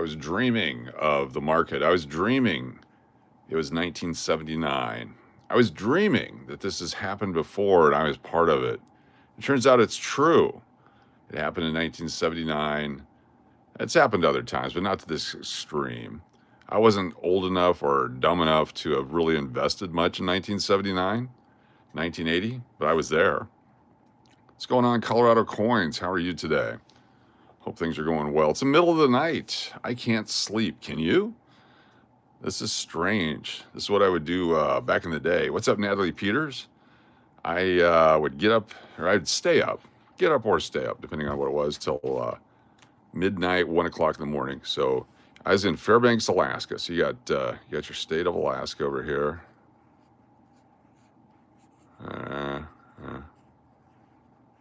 was dreaming of the market. I was dreaming it was 1979. I was dreaming that this has happened before and I was part of it. It turns out it's true. It happened in 1979. It's happened other times, but not to this extreme. I wasn't old enough or dumb enough to have really invested much in 1979, 1980, but I was there. What's going on, Colorado Coins? How are you today? Hope things are going well. It's the middle of the night. I can't sleep. Can you? This is strange. This is what I would do back in the day. What's up, Natalie Peters? I would get up, or I'd stay up, get up or stay up, depending on what it was, till midnight, 1 o'clock in the morning. So I was in Fairbanks, Alaska. So you got your state of Alaska over here.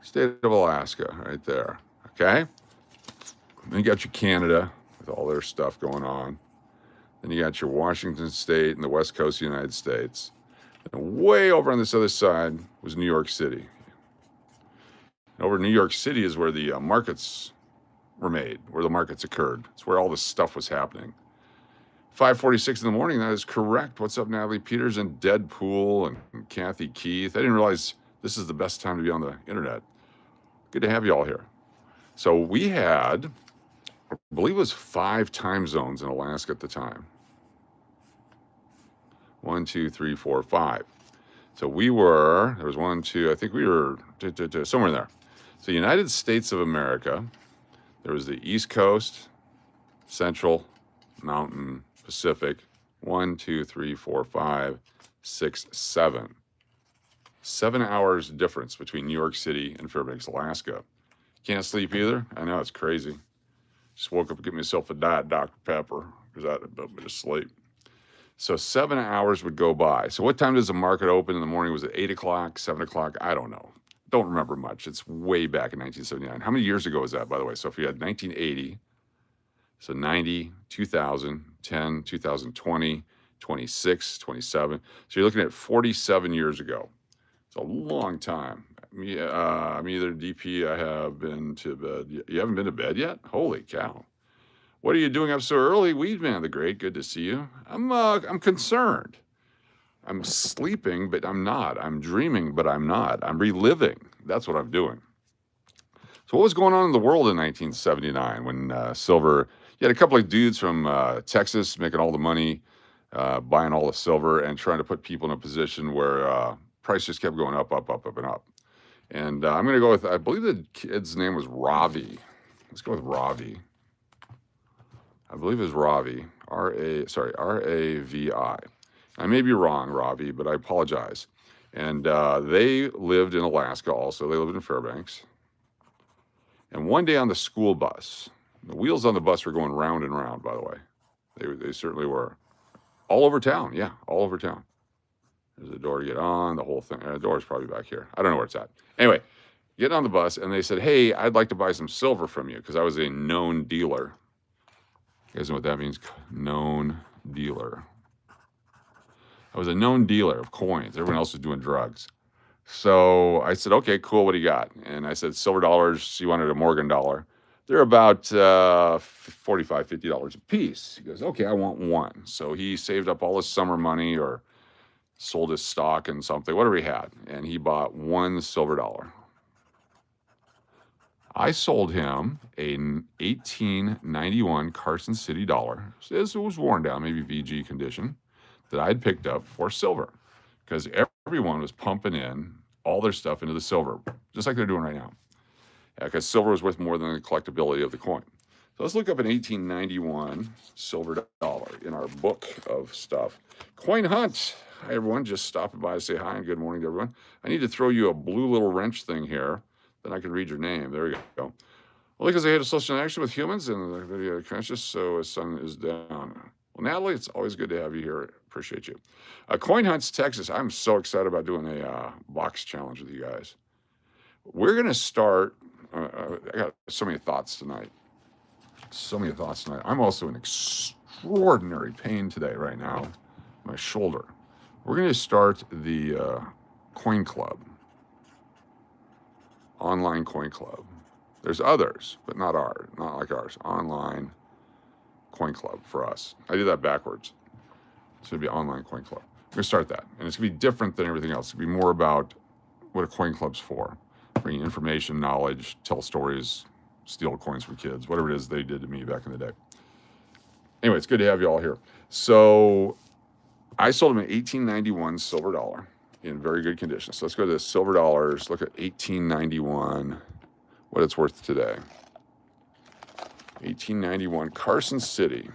State of Alaska, right there. Okay. Then you got your Canada with all their stuff going on. Then you got your Washington State and the West Coast of the United States. And way over on this other side was New York City. And over in New York City is where the markets were made, where the markets occurred. It's where all this stuff was happening. 5:46 in the morning, that is correct. What's up, Natalie Peters and Deadpool and Kathy Keith? I didn't realize this is the best time to be on the internet. Good to have you all here. So we had, I believe it was 5 time zones in Alaska at the time. 1, 2, 3, 4, 5. So there was 1, 2, I think we were somewhere in there. So United States of America, there was the East Coast, Central, Mountain, Pacific, 1, 2, 3, 4, 5, 6, 7. 7 hours difference between New York City and Fairbanks, Alaska. Can't sleep either? I know, it's crazy. Just woke up and get myself a Diet Dr. Pepper because that put me to sleep. So 7 hours would go by. So what time does the market open in the morning? Was it 8 o'clock, 7 o'clock? I don't know. Don't remember much. It's way back in 1979. How many years ago was that, by the way? So if you had 1980, so 90, 2000, 10, 2020, 26, 27. So you're looking at 47 years ago. It's a long time. I'm either DP, I have been to bed. You haven't been to bed yet? Holy cow. What are you doing up so early? Weedman the Great, good to see you. I'm concerned. I'm sleeping, but I'm not. I'm dreaming, but I'm not. I'm reliving. That's what I'm doing. So what was going on in the world in 1979 when silver, you had a couple of dudes from Texas making all the money, buying all the silver and trying to put people in a position where price just kept going up, up, up, up, and up. And I'm going to go with, I believe the kid's name was Ravi. Let's go with Ravi. I believe it was Ravi, R-A-V-I. I may be wrong, Ravi, but I apologize. And they lived in Alaska also. They lived in Fairbanks. And one day on the school bus, the wheels on the bus were going round and round, by the way. They certainly were. All over town, yeah, all over town. There's a door to get on, the whole thing. The door's probably back here. I don't know where it's at. Anyway, get on the bus, and they said, hey, I'd like to buy some silver from you, because I was a known dealer. You guys know what that means? Known dealer. I was a known dealer of coins. Everyone else was doing drugs. So I said, okay, cool, what do you got? And I said, silver dollars, you wanted a Morgan dollar. They're about $45, $50 a piece. He goes, okay, I want one. So he saved up all his summer money or sold his stock and something, whatever he had. And he bought one silver dollar. I sold him an 1891 Carson City dollar. It was worn down, maybe VG condition, that I'd picked up for silver because everyone was pumping in all their stuff into the silver, just like they're doing right now, because silver was worth more than the collectability of the coin. So let's look up an 1891 silver dollar in our book of stuff. Coin Hunt. Hi, everyone. Just stopping by to say hi and good morning to everyone. I need to throw you a blue little wrench thing here. Then I can read your name. There you go. Well, because I had a social interaction with humans and the video conscious, so his sun is down. Well, Natalie, it's always good to have you here. Appreciate you. Coin Hunts, Texas. I'm so excited about doing a box challenge with you guys. We're going to start. I got so many thoughts tonight. I'm also in extraordinary pain today right now. My shoulder. We're going to start the coin club. Online coin club. There's others, but not like ours. Online coin club for us. I did that backwards. So it'd be online coin club. We're gonna start that. And it's gonna be different than everything else. It's gonna be more about what a coin club's for. Bringing information, knowledge, tell stories, steal coins from kids, whatever it is they did to me back in the day. Anyway, it's good to have you all here. So I sold them an 1891 silver dollar in very good condition. So let's go to the silver dollars, look at 1891, what it's worth today. 1891 Carson City.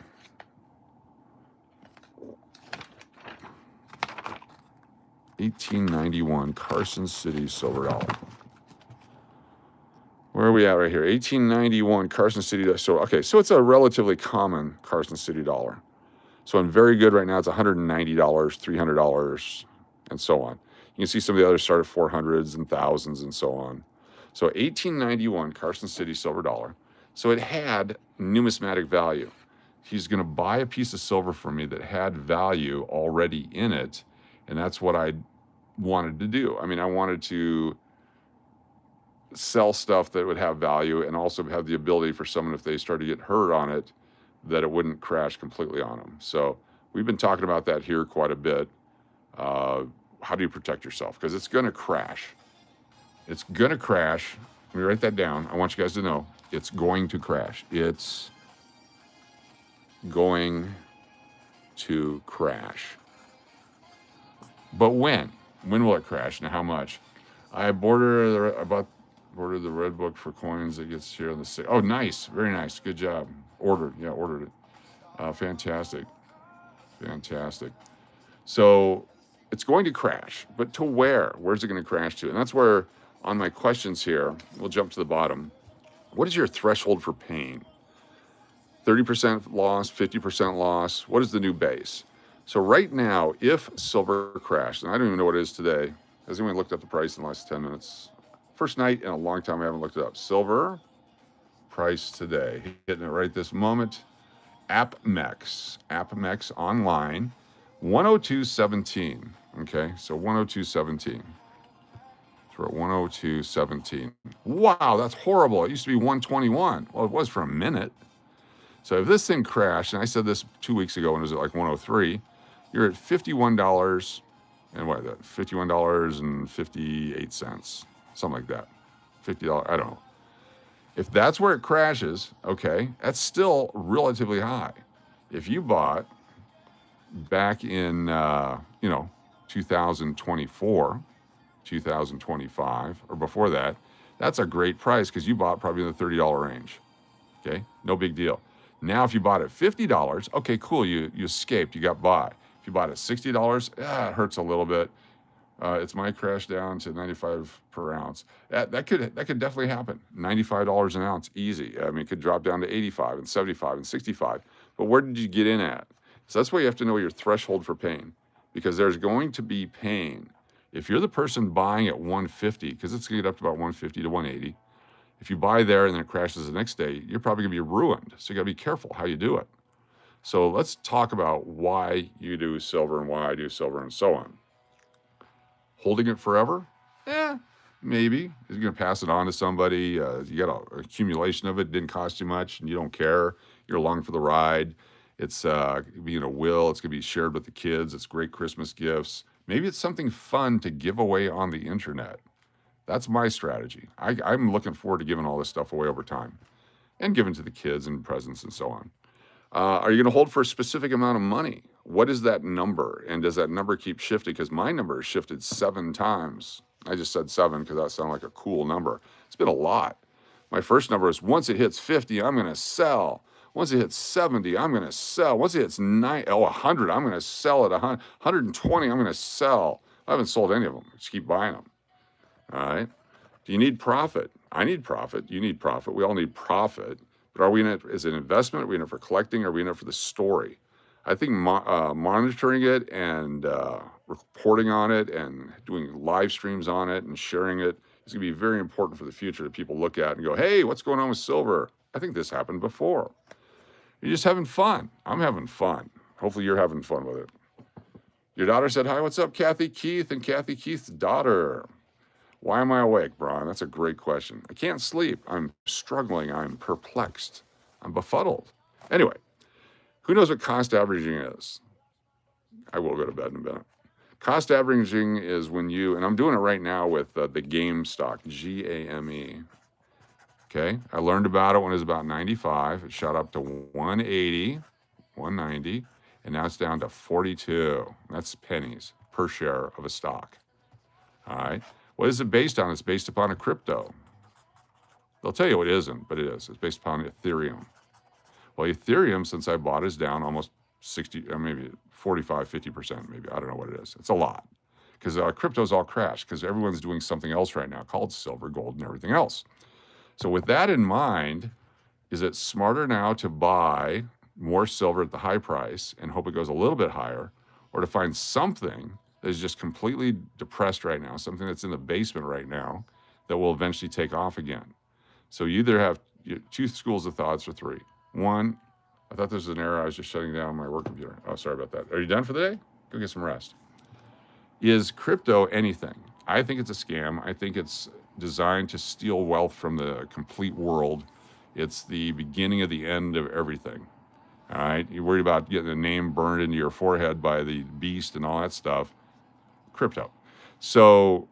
$1891 Carson City silver dollar. Where are we at right here? 1891 Carson City. So okay, so it's a relatively common Carson City dollar. So in very good right now, it's $190, $300, and so on. You can see some of the others start at 400s and thousands and so on. So 1891 Carson City silver dollar. So it had numismatic value. He's going to buy a piece of silver from me that had value already in it, and that's what I wanted to do. I mean, I wanted to sell stuff that would have value and also have the ability for someone, if they start to get hurt on it, that it wouldn't crash completely on them. So we've been talking about that here quite a bit. How do you protect yourself? Because it's going to crash. It's going to crash. Let me write that down. I want you guys to know it's going to crash. It's going to crash. But when? When will it crash and how much? I bordered the red book for coins that gets here on the six. Oh, nice. Very nice. Good job. Ordered it. Fantastic. So it's going to crash, but to where? Where's it going to crash to? And that's where, on my questions here, we'll jump to the bottom. What is your threshold for pain? 30% loss, 50% loss. What is the new base? So right now, if silver crashed, and I don't even know what it is today. Has anyone looked up the price in the last 10 minutes? First night in a long time I haven't looked it up. Silver price today. Hitting it right this moment. AppMex online. 102.17. Okay, so 102.17. So we're at 102.17. Wow, that's horrible. It used to be 121. Well, it was for a minute. So if this thing crashed, and I said this 2 weeks ago when it was at like 103, you're at $51 and what is that? $51.58, something like that. $50, I don't know. If that's where it crashes, okay, that's still relatively high. If you bought back in, 2024, 2025, or before that, that's a great price because you bought probably in the $30 range. Okay, no big deal. Now, if you bought at $50, okay, cool, you escaped, you got by. If you bought at $60, it hurts a little bit. It's might crash down to 95 per ounce. That could definitely happen. $95 an ounce, easy. I mean, it could drop down to 85 and 75 and 65. But where did you get in at? So that's why you have to know your threshold for pain, because there's going to be pain. If you're the person buying at 150, because it's going to get up to about 150 to 180, if you buy there and then it crashes the next day, you're probably going to be ruined. So you got to be careful how you do it. So let's talk about why you do silver and why I do silver and so on. Holding it forever? Maybe. You're going to pass it on to somebody. You got an accumulation of it. Didn't cost you much and you don't care. You're along for the ride. It's being a will. It's going to be shared with the kids. It's great Christmas gifts. Maybe it's something fun to give away on the internet. That's my strategy. I'm looking forward to giving all this stuff away over time and giving to the kids and presents and so on. Are you going to hold for a specific amount of money? What is that number? And does that number keep shifting? Because my number has shifted 7 times. I just said 7 because that sounded like a cool number. It's been a lot. My first number is once it hits 50, I'm going to sell. Once it hits 70, I'm going to sell. Once it hits 100, I'm going to sell at 120, I'm going to sell. I haven't sold any of them. I just keep buying them. All right. Do you need profit? I need profit. You need profit. We all need profit. But are we in it as an investment? Are we in it for collecting? Are we in it for the story? I think monitoring it and reporting on it and doing live streams on it and sharing it is going to be very important for the future that people look at and go, hey, what's going on with silver? I think this happened before. You're just having fun. I'm having fun. Hopefully you're having fun with it. Your daughter said, hi, what's up, Kathy Keith and Kathy Keith's daughter? Why am I awake, Brian? That's a great question. I can't sleep. I'm struggling. I'm perplexed. I'm befuddled. Anyway, Who knows what cost averaging is? I will go to bed in a minute. Cost averaging is when you, and I'm doing it right now with the game stock, GAME. Okay, I learned about it when it was about 95. It shot up to 180, 190, and now it's down to 42. That's pennies per share of a stock. All right. What is it based on? It's based upon a crypto. They'll tell you it isn't, but it is. It's based upon Ethereum. Well, Ethereum, since I bought, is down almost 60, maybe 45, 50%, maybe. I don't know what it is. It's a lot because crypto's all crashed because everyone's doing something else right now called silver, gold, and everything else. So with that in mind, is it smarter now to buy more silver at the high price and hope it goes a little bit higher, or to find something that is just completely depressed right now, something that's in the basement right now that will eventually take off again? So you either have two schools of thoughts or three. One, I thought this was an error. I was just shutting down my work computer. Oh, sorry about that. Are you done for the day? Go get some rest. Is crypto anything? I think it's a scam. I think it's designed to steal wealth from the complete world. It's the beginning of the end of everything. All right? You're worried about getting a name burned into your forehead by the beast and all that stuff. Crypto. So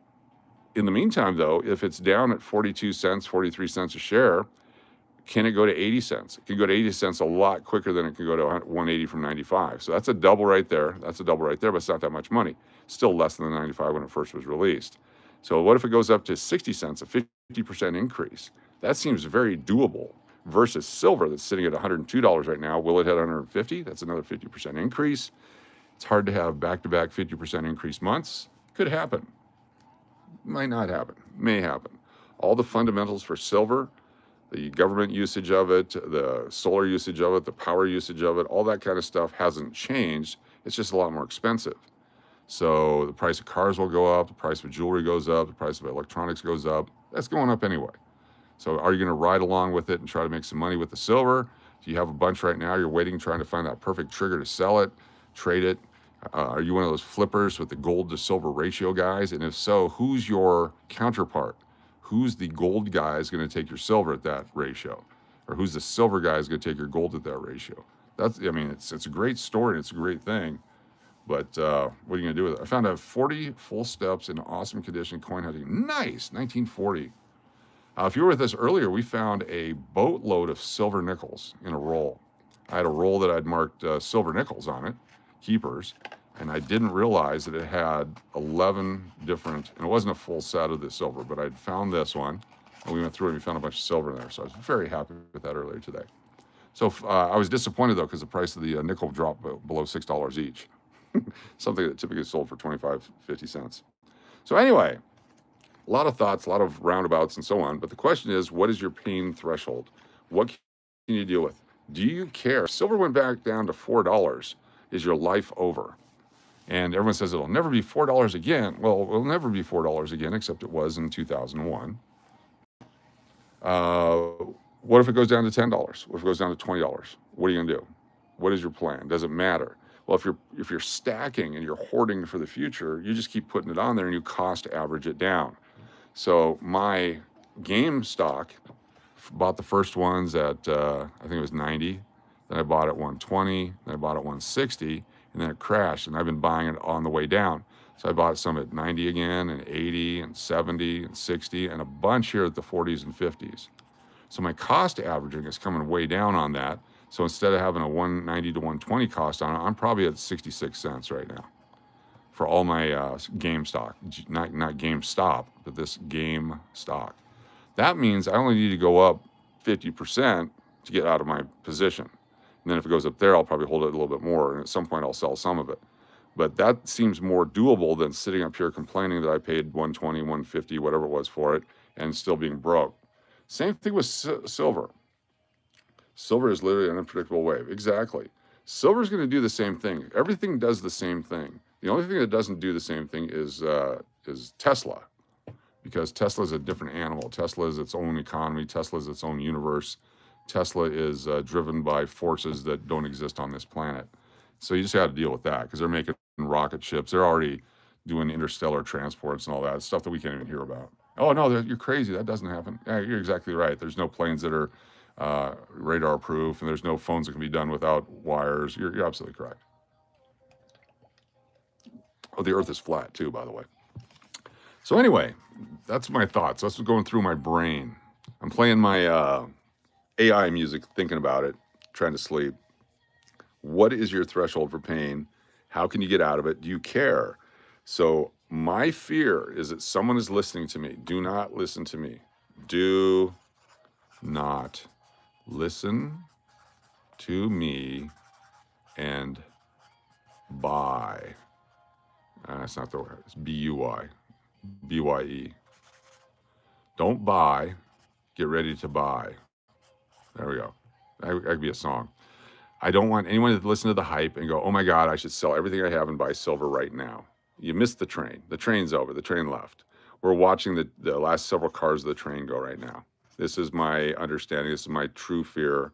in the meantime, though, if it's down at 42 cents, 43 cents a share, can it go to 80 cents? It can go to 80 cents a lot quicker than it can go to 180 from 95. So that's a double right there. That's a double right there, but it's not that much money. Still less than the 95 when it first was released. So what if it goes up to 60 cents, a 50% increase? That seems very doable versus silver that's sitting at $102 right now. Will it hit 150? That's another 50% increase. It's hard to have back-to-back 50% increase months. Could happen. Might not happen. May happen. All the fundamentals for silver, the government usage of it, the solar usage of it, the power usage of it, all that kind of stuff hasn't changed. It's just a lot more expensive. So the price of cars will go up, the price of jewelry goes up, the price of electronics goes up. That's going up anyway. So are you going to ride along with it and try to make some money with the silver? Do you have a bunch right now? You're waiting, trying to find that perfect trigger to sell it, trade it? Are you one of those flippers with the gold to silver ratio guys? And if so, who's your counterpart? Who's the gold guy is going to take your silver at that ratio? Or who's the silver guy is going to take your gold at that ratio? It's a great story. It's a great thing. But what are you going to do with it? I found out 40 full steps in awesome condition coin hunting. Nice, 1940. If you were with us earlier, we found a boatload of silver nickels in a roll. I had a roll that I'd marked silver nickels on it, keepers, and I didn't realize that it had 11 different, and it wasn't a full set of the silver, but I'd found this one, and we went through it and we found a bunch of silver in there. So I was very happy with that earlier today. So I was disappointed, though, because the price of the nickel dropped below $6 each, something that typically sold for 25, 50 cents. So anyway, a lot of thoughts, a lot of roundabouts and so on. But the question is, what is your pain threshold? What can you deal with? Do you care? Silver went back down to $4. Is your life over? And everyone says it'll never be $4 again. Well, it will never be $4 again, except it was in 2001. What if it goes down to $10? What if it goes down to $20? What are you gonna do? What is your plan? Does it matter? Well, if you're stacking and you're hoarding for the future, you just keep putting it on there and you cost average it down. So my game stock, bought the first ones at I think it was 90. Then I bought at 120. Then I bought at 160, and then it crashed. And I've been buying it on the way down. So I bought some at 90 again, and 80, and 70, and 60, and a bunch here at the 40s and 50s. So my cost averaging is coming way down on that. So instead of having a 190 to 120 cost on it, I'm probably at 66 cents right now for all my game stock, not GameStop, but this game stock. That means I only need to go up 50% to get out of my position. And then if it goes up there, I'll probably hold it a little bit more, and at some point I'll sell some of it. But that seems more doable than sitting up here complaining that I paid 120, 150, whatever it was for it, and still being broke. Same thing with silver. Silver is literally an unpredictable wave. Exactly. Silver is going to do the same thing. Everything does the same thing. The only thing that doesn't do the same thing is Tesla, because Tesla is a different animal. Tesla is its own economy. Tesla is its own universe. Tesla is driven by forces that don't exist on this planet. So you just got to deal with that, because they're making rocket ships. They're already doing interstellar transports and all that stuff that we can't even hear about. Oh, no, you're crazy. That doesn't happen. Yeah, you're exactly right. There's no planes that are radar proof, and there's no phones that can be done without wires. You're absolutely correct. Oh, the Earth is flat too, by the way. So anyway, that's my thoughts. That's what's going through my brain. I'm playing my AI music, thinking about it, trying to sleep. What is your threshold for pain? How can you get out of it? Do you care? So my fear is that someone is listening to me. Do not listen to me. Do not listen to me and buy. That's not the word. It's B-U-Y. B-Y-E. Don't buy. Get ready to buy. There we go. That could be a song. I don't want anyone to listen to the hype and go, oh my God, I should sell everything I have and buy silver right now. You missed the train. The train's over. The train left. We're watching the last several cars of the train go right now. This is my understanding. This is my true fear.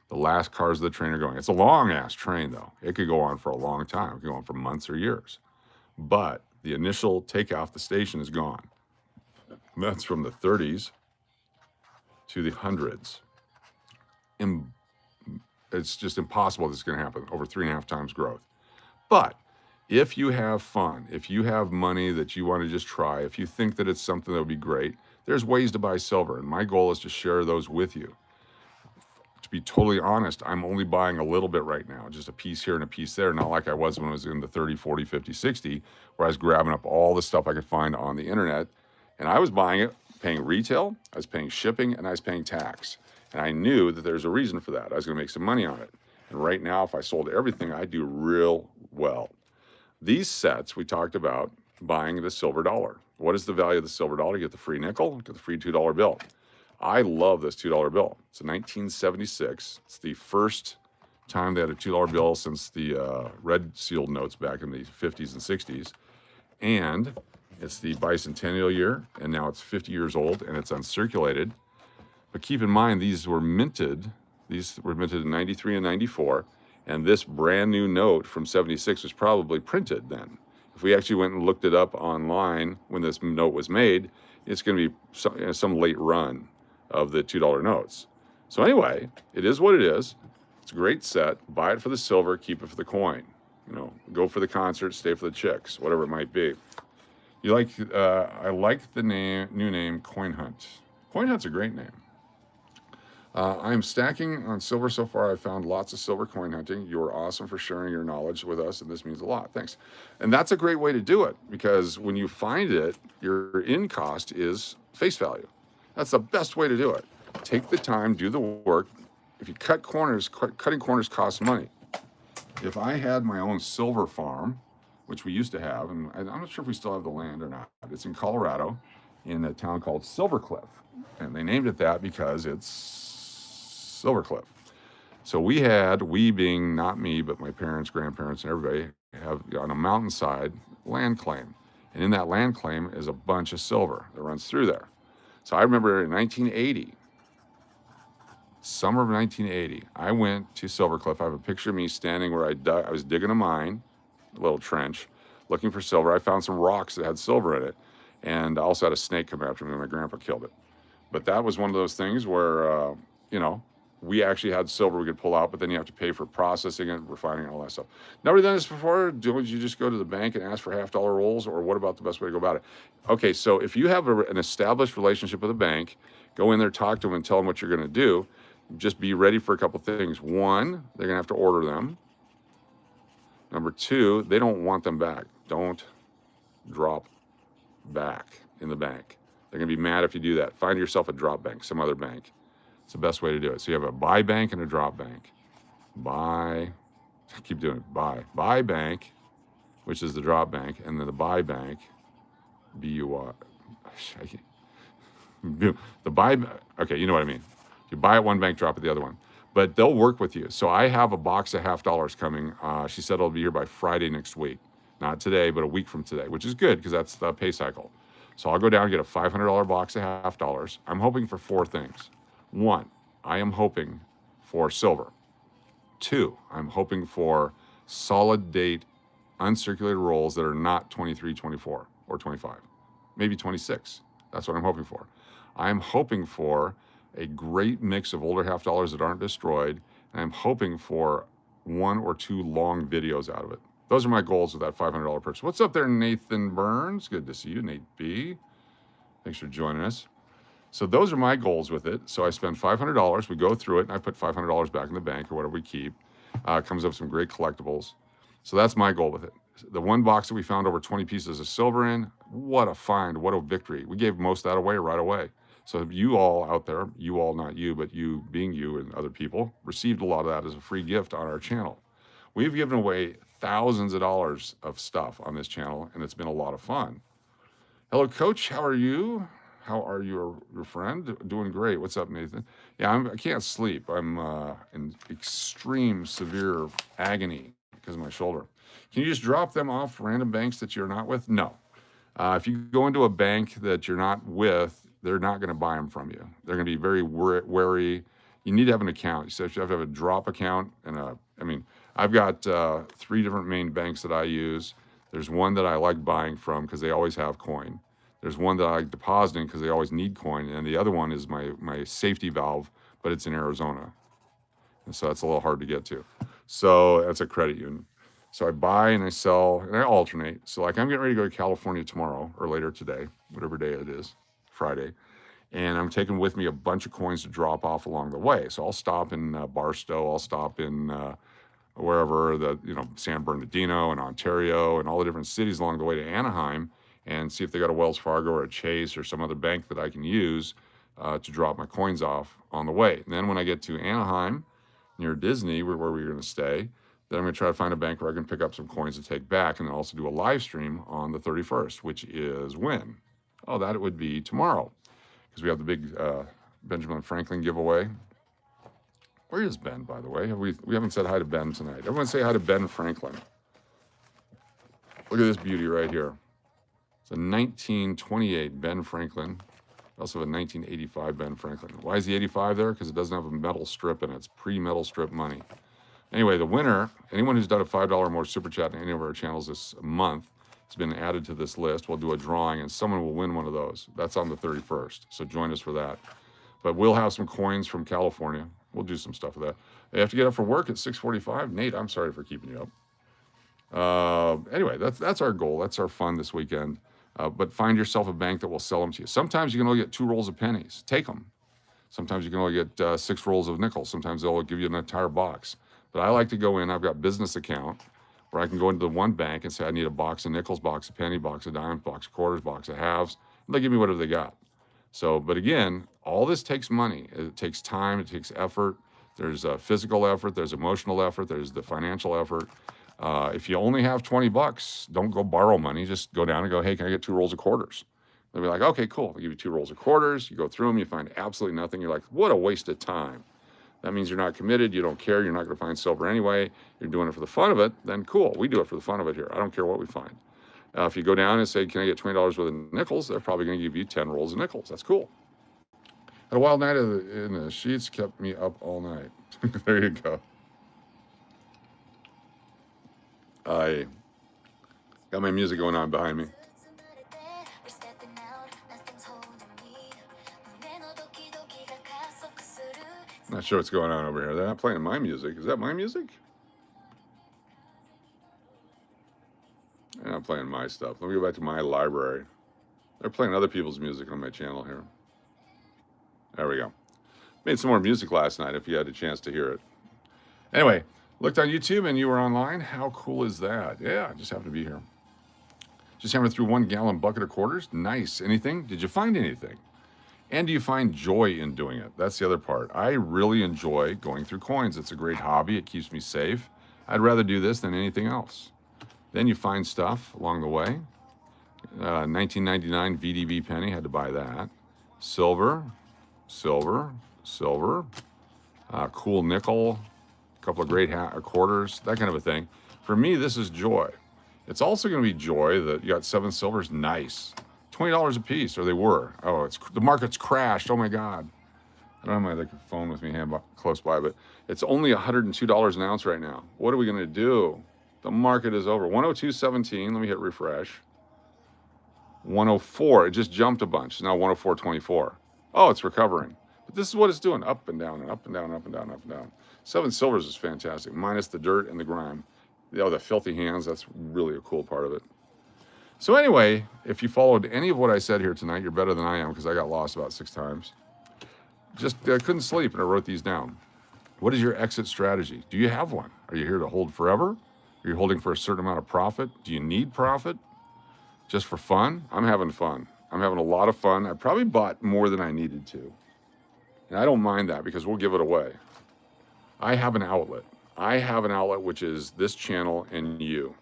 The last cars of the train are going. It's a long-ass train, though. It could go on for a long time. It could go on for months or years. But the initial takeoff the station is gone. That's from the 30s to the hundreds. It's just impossible this is going to happen. Over 3.5 times growth. But if you have fun, if you have money that you want to just try, if you think that it's something that would be great, there's ways to buy silver. And my goal is to share those with you. To be totally honest, I'm only buying a little bit right now, just a piece here and a piece there, not like I was when I was in the 30, 40, 50, 60, where I was grabbing up all the stuff I could find on the internet. And I was buying it, paying retail, I was paying shipping, and I was paying tax. And I knew that there's a reason for that. I was going to make some money on it. And right now, if I sold everything, I'd do real well. These sets, we talked about buying the silver dollar. What is the value of the silver dollar? You get the free nickel, get the free $2 bill. I love this $2 bill. It's a 1976. It's the first time they had a $2 bill since the red sealed notes back in the 50s and 60s. And it's the bicentennial year, and now it's 50 years old, and it's uncirculated. But keep in mind, these were minted in 93 and 94, and this brand new note from 76 was probably printed then. If we actually went and looked it up online when this note was made, it's going to be some late run of the $2 notes. So anyway, it is what it is. It's a great set. Buy it for the silver, keep it for the coin. You know, go for the concert, stay for the chicks, whatever it might be. You like? I like the new name, Coin Hunt. Coin Hunt's a great name. I'm stacking on silver so far. I found lots of silver coin hunting. You are awesome for sharing your knowledge with us, and this means a lot. Thanks. And that's a great way to do it, because when you find it, your in cost is face value. That's the best way to do it. Take the time, do the work. If you cut corners, cutting corners costs money. If I had my own silver farm, which we used to have, and I'm not sure if we still have the land or not. It's in Colorado, in a town called Silver Cliff. And they named it that because it's Silver Cliff. So we being not me, but my parents, grandparents, and everybody, have on a mountainside land claim. And in that land claim is a bunch of silver that runs through there. So I remember in 1980, summer of 1980, I went to Silver Cliff. I have a picture of me standing where I was digging a mine, a little trench, looking for silver. I found some rocks that had silver in it, and I also had a snake come after me when my grandpa killed it. But that was one of those things where, we actually had silver we could pull out, but then you have to pay for processing it, refining, all that stuff. Nobody done this before? Don't you just go to the bank and ask for $50 rolls, or what about the best way to go about it? Okay, so if you have an established relationship with a bank, go in there, talk to them, and tell them what you're going to do. Just be ready for a couple things. One, they're going to have to order them. Number two, they don't want them back. Don't drop back in the bank. They're going to be mad if you do that. Find yourself a drop bank, some other bank. It's the best way to do it. So you have a buy bank and a drop bank. Buy, keep doing it. Buy bank, which is the drop bank, and then the buy bank, B-U-Y. The buy, okay, you know what I mean. You buy at one bank, drop at the other one. But they'll work with you. So I have a box of $50 coming. She said it'll be here by Friday next week. Not today, but a week from today, which is good because that's the pay cycle. So I'll go down and get a $500 box of $50. I'm hoping for four things. One, I am hoping for silver. Two, I'm hoping for solid date uncirculated rolls that are not 23, 24, or 25, maybe 26. That's what I'm hoping for. I'm hoping for a great mix of older half dollars that aren't destroyed, and I'm hoping for 1 or 2 long videos out of it. Those are my goals with that $500 purchase. What's up there, Nathan Burns? Good to see you, Nate B. Thanks for joining us. So those are my goals with it. So I spend $500. We go through it, and I put $500 back in the bank or whatever we keep. It comes up with some great collectibles. So that's my goal with it. The one box that we found over 20 pieces of silver in, what a find, what a victory. We gave most of that away right away. So you all out there, you all, not you, but you being you and other people, received a lot of that as a free gift on our channel. We've given away thousands of dollars of stuff on this channel, and it's been a lot of fun. Hello, Coach. How are you? How are you, your friend? Doing great. What's up, Nathan? Yeah, I can't sleep. I'm in extreme, severe agony because of my shoulder. Can you just drop them off random banks that you're not with? No. If you go into a bank that you're not with, they're not going to buy them from you. They're going to be very wary. You need to have an account. So you have to have a drop account and I've got 3 different main banks that I use. There's one that I like buying from because they always have coin. There's one that I like depositing because they always need coin. And the other one is my safety valve, but it's in Arizona. And so that's a little hard to get to. So that's a credit union. So I buy and I sell and I alternate. So like I'm getting ready to go to California tomorrow or later today, whatever day it is, Friday. And I'm taking with me a bunch of coins to drop off along the way. So I'll stop in Barstow. I'll stop in wherever, San Bernardino and Ontario and all the different cities along the way to Anaheim and see if they got a Wells Fargo or a Chase or some other bank that I can use to drop my coins off on the way. And then when I get to Anaheim, near Disney, where we're going to stay, then I'm going to try to find a bank where I can pick up some coins to take back and then also do a live stream on the 31st, which is when? Oh, that would be tomorrow because we have the big Benjamin Franklin giveaway. Where is Ben, by the way? We haven't said hi to Ben tonight. Everyone say hi to Ben Franklin. Look at this beauty right here. It's a 1928 Ben Franklin. We also have a 1985 Ben Franklin. Why is the 85 there? Because it doesn't have a metal strip in it. It's pre-metal strip money. Anyway, the winner, anyone who's done a $5 or more super chat in any of our channels this month, has been added to this list. We'll do a drawing, and someone will win one of those. That's on the 31st, so join us for that. But we'll have some coins from California. We'll do some stuff with that. You have to get up for work at 6:45. Nate, I'm sorry for keeping you up. Anyway, that's our goal. That's our fun this weekend. But find yourself a bank that will sell them to you. Sometimes you can only get 2 rolls of pennies. Take them. Sometimes you can only get 6 rolls of nickels. Sometimes they'll give you an entire box. But I like to go in. I've got business account where I can go into the one bank and say, I need a box of nickels, box of penny, box of dimes, box of quarters, box of halves. And they give me whatever they got. So, but again, all this takes money. It takes time. It takes effort. There's a physical effort. There's emotional effort. There's the financial effort. If you only have $20, don't go borrow money. Just go down and go, hey, can I get 2 rolls of quarters? They'll be like, okay, cool. I'll give you 2 rolls of quarters. You go through them. You find absolutely nothing. You're like, what a waste of time. That means you're not committed. You don't care. You're not going to find silver anyway. You're doing it for the fun of it. Then cool. We do it for the fun of it here. I don't care what we find. If you go down and say, can I get $20 worth of nickels? They're probably going to give you 10 rolls of nickels. That's cool. Had a wild night in the sheets. Kept me up all night. There you go. I got my music going on behind me. Not sure what's going on over here. They're not playing my music. Is that my music? They're not playing my stuff. Let me go back to my library. They're playing other people's music on my channel here. There we go. Made some more music last night if you had a chance to hear it. Anyway, looked on YouTube and you were online. How cool is that? Yeah, I just happened to be here. Just hammered through 1 gallon bucket of quarters. Nice. Anything? Did you find anything? And do you find joy in doing it? That's the other part. I really enjoy going through coins. It's a great hobby. It keeps me safe. I'd rather do this than anything else. Then you find stuff along the way. 1999 VDB penny, had to buy that. Silver, silver, silver. Cool nickel, a couple of great quarters, that kind of a thing. For me, this is joy. It's also going to be joy that you got 7 silvers. Nice. $20 a piece, or they were. Oh, the market's crashed. Oh my God. I don't have my phone with me close by, but it's only $102 an ounce right now. What are we going to do? The market is over. 102.17. Let me hit refresh. 104. It just jumped a bunch. It's now 104.24. Oh, it's recovering. But this is what it's doing, up and down and up and down, up and down, up and down. 7 silvers is fantastic, minus the dirt and the grime. Oh, the filthy hands, that's really a cool part of it. So anyway, if you followed any of what I said here tonight, you're better than I am because I got lost about 6 times. Just I couldn't sleep and I wrote these down. What is your exit strategy? Do you have one? Are you here to hold forever? Are you holding for a certain amount of profit? Do you need profit? Just for fun? I'm having fun. I'm having a lot of fun. I probably bought more than I needed to. And I don't mind that because we'll give it away. I have an outlet. I have an outlet which is this channel and you.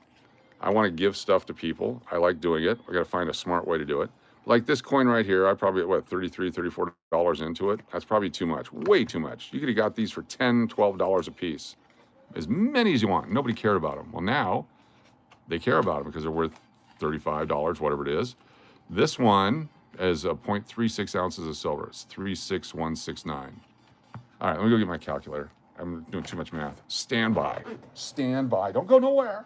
I want to give stuff to people. I like doing it. I got to find a smart way to do it. Like this coin right here, I probably, $33, $34 into it. That's probably too much, way too much. You could have got these for $10, $12 a piece. As many as you want. Nobody cared about them. Well, now they care about them because they're worth $35, whatever it is. This one is a 0.36 ounces of silver. It's 36169. All right, let me go get my calculator. I'm doing too much math. Stand by. Stand by. Don't go nowhere.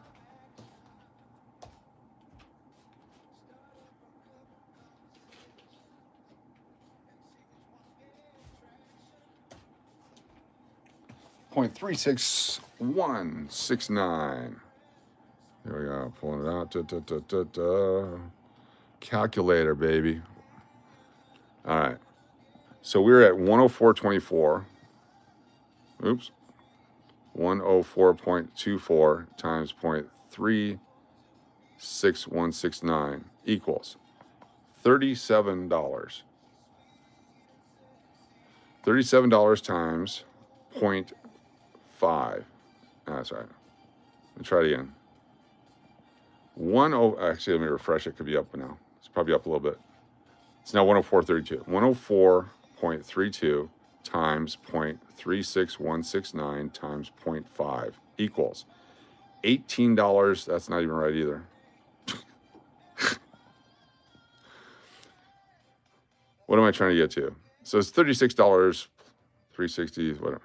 .36169. There we go. Pulling it out. Calculator, baby. All right. So we're at 104.24. Oops. 104.24 times 0.36169 equals $37. $37 times 0.5. That's right. Let me try it again. Actually, let me refresh it. Could be up now. It's probably up a little bit. It's now 104.32. 104.32 times 0.36169 times 0.5 equals $18. That's not even right either. What am I trying to get to? So it's $36, 360, whatever.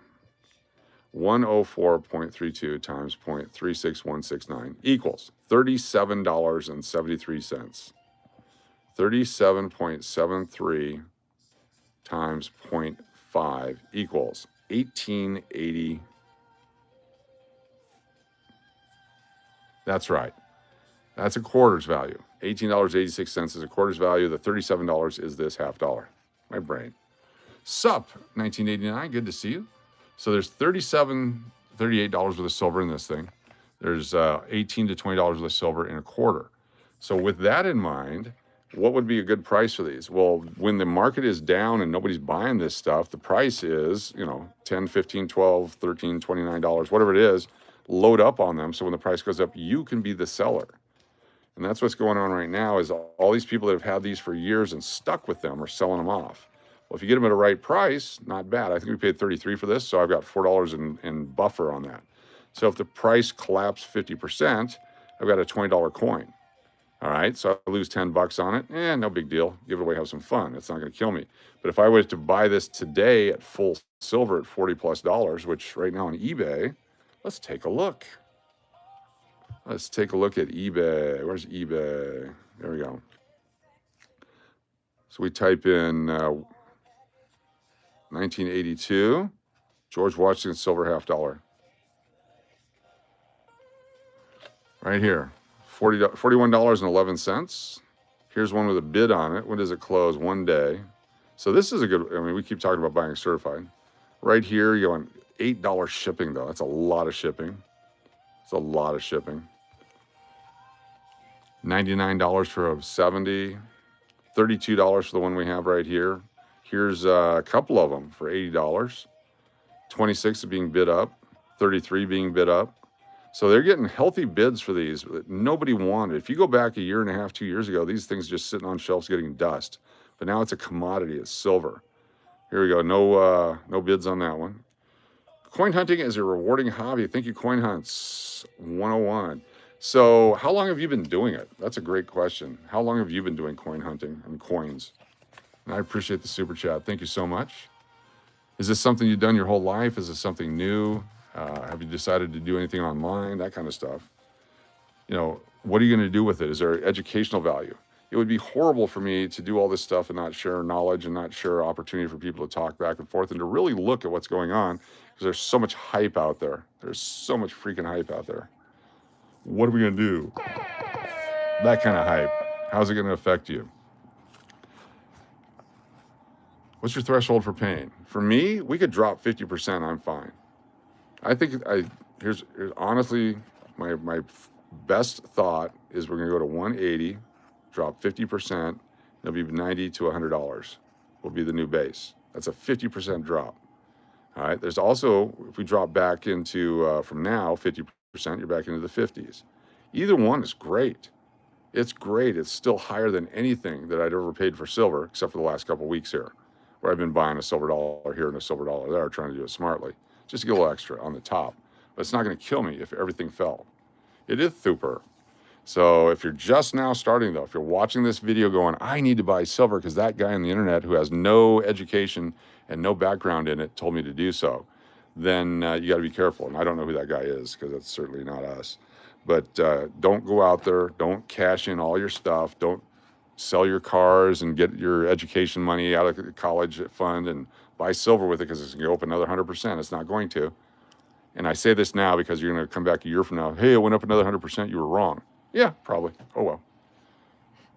104.32 times 0.36169 equals $37.73. 37.73 times 0.5 equals $18.80. That's right. That's a quarter's value. $18.86 is a quarter's value. The $37 is this half dollar. My brain. Sup, 1989. Good to see you. So there's $38 worth of silver in this thing. There's $18 to $20 worth of silver in a quarter. So with that in mind, what would be a good price for these? Well, when the market is down and nobody's buying this stuff, the price is, $10, $15, $12, $13, $29, whatever it is, load up on them. So when the price goes up, you can be the seller. And that's what's going on right now is all these people that have had these for years and stuck with them are selling them off. Well, if you get them at a right price, not bad. I think we paid $33 for this, so I've got $4 in buffer on that. So if the price collapsed 50%, I've got a $20 coin. All right, so I lose 10 bucks on it. No big deal. Give it away, have some fun. It's not going to kill me. But if I was to buy this today at full silver at $40+, which right now on eBay, let's take a look. Let's take a look at eBay. Where's eBay? There we go. So we type in 1982, George Washington silver half dollar. Right here, $41.11. Here's one with a bid on it. When does it close? One day. So this is a good, we keep talking about buying certified. Right here, you're going $8 shipping though. That's a lot of shipping. It's a lot of shipping. $99 for a 70, $32 for the one we have right here. Here's a couple of them for $80. 26 is being bid up, 33 being bid up. So they're getting healthy bids for these that nobody wanted. If you go back a year and a half, 2 years ago, these things just sitting on shelves getting dust. But now it's a commodity. It's silver. Here we go. No bids on that one. Coin hunting is a rewarding hobby. Thank you, Coin Hunts 101. So how long have you been doing it? That's a great question. How long have you been doing coin hunting and coins? And I appreciate the super chat. Thank you so much. Is this something you've done your whole life? Is this something new? Have you decided to do anything online? That kind of stuff. What are you going to do with it? Is there educational value? it would be horrible for me to do all this stuff and not share knowledge and not share opportunity for people to talk back and forth and to really look at what's going on, because there's so much hype out there. There's so much freaking hype out there. What are we going to do? That kind of hype. How's it going to affect you? What's your threshold for pain? For me, we could drop 50%. I'm fine. I think here's honestly my best thought is we're going to go to 180, drop 50%. It'll be $90 to $100. Will be the new base. That's a 50% drop. All right. There's also, if we drop back into from now 50%, you're back into the 50s. Either one is great. It's great. It's still higher than anything that I'd ever paid for silver, except for the last couple of weeks here, where I've been buying a silver dollar here and a silver dollar there, trying to do it smartly, just to get a little extra on the top. But it's not going to kill me if everything fell. It is super. So if you're just now starting, though, if you're watching this video going, I need to buy silver because that guy on the internet who has no education and no background in it told me to do so, then you got to be careful. And I don't know who that guy is, because that's certainly not us. But don't go out there. Don't cash in all your stuff. Don't sell your cars and get your education money out of the college fund and buy silver with it, because it's going to go up another 100%. It's not going to. And I say this now because you're going to come back a year from now. Hey, it went up another 100%. You were wrong. Yeah, probably. Oh, well.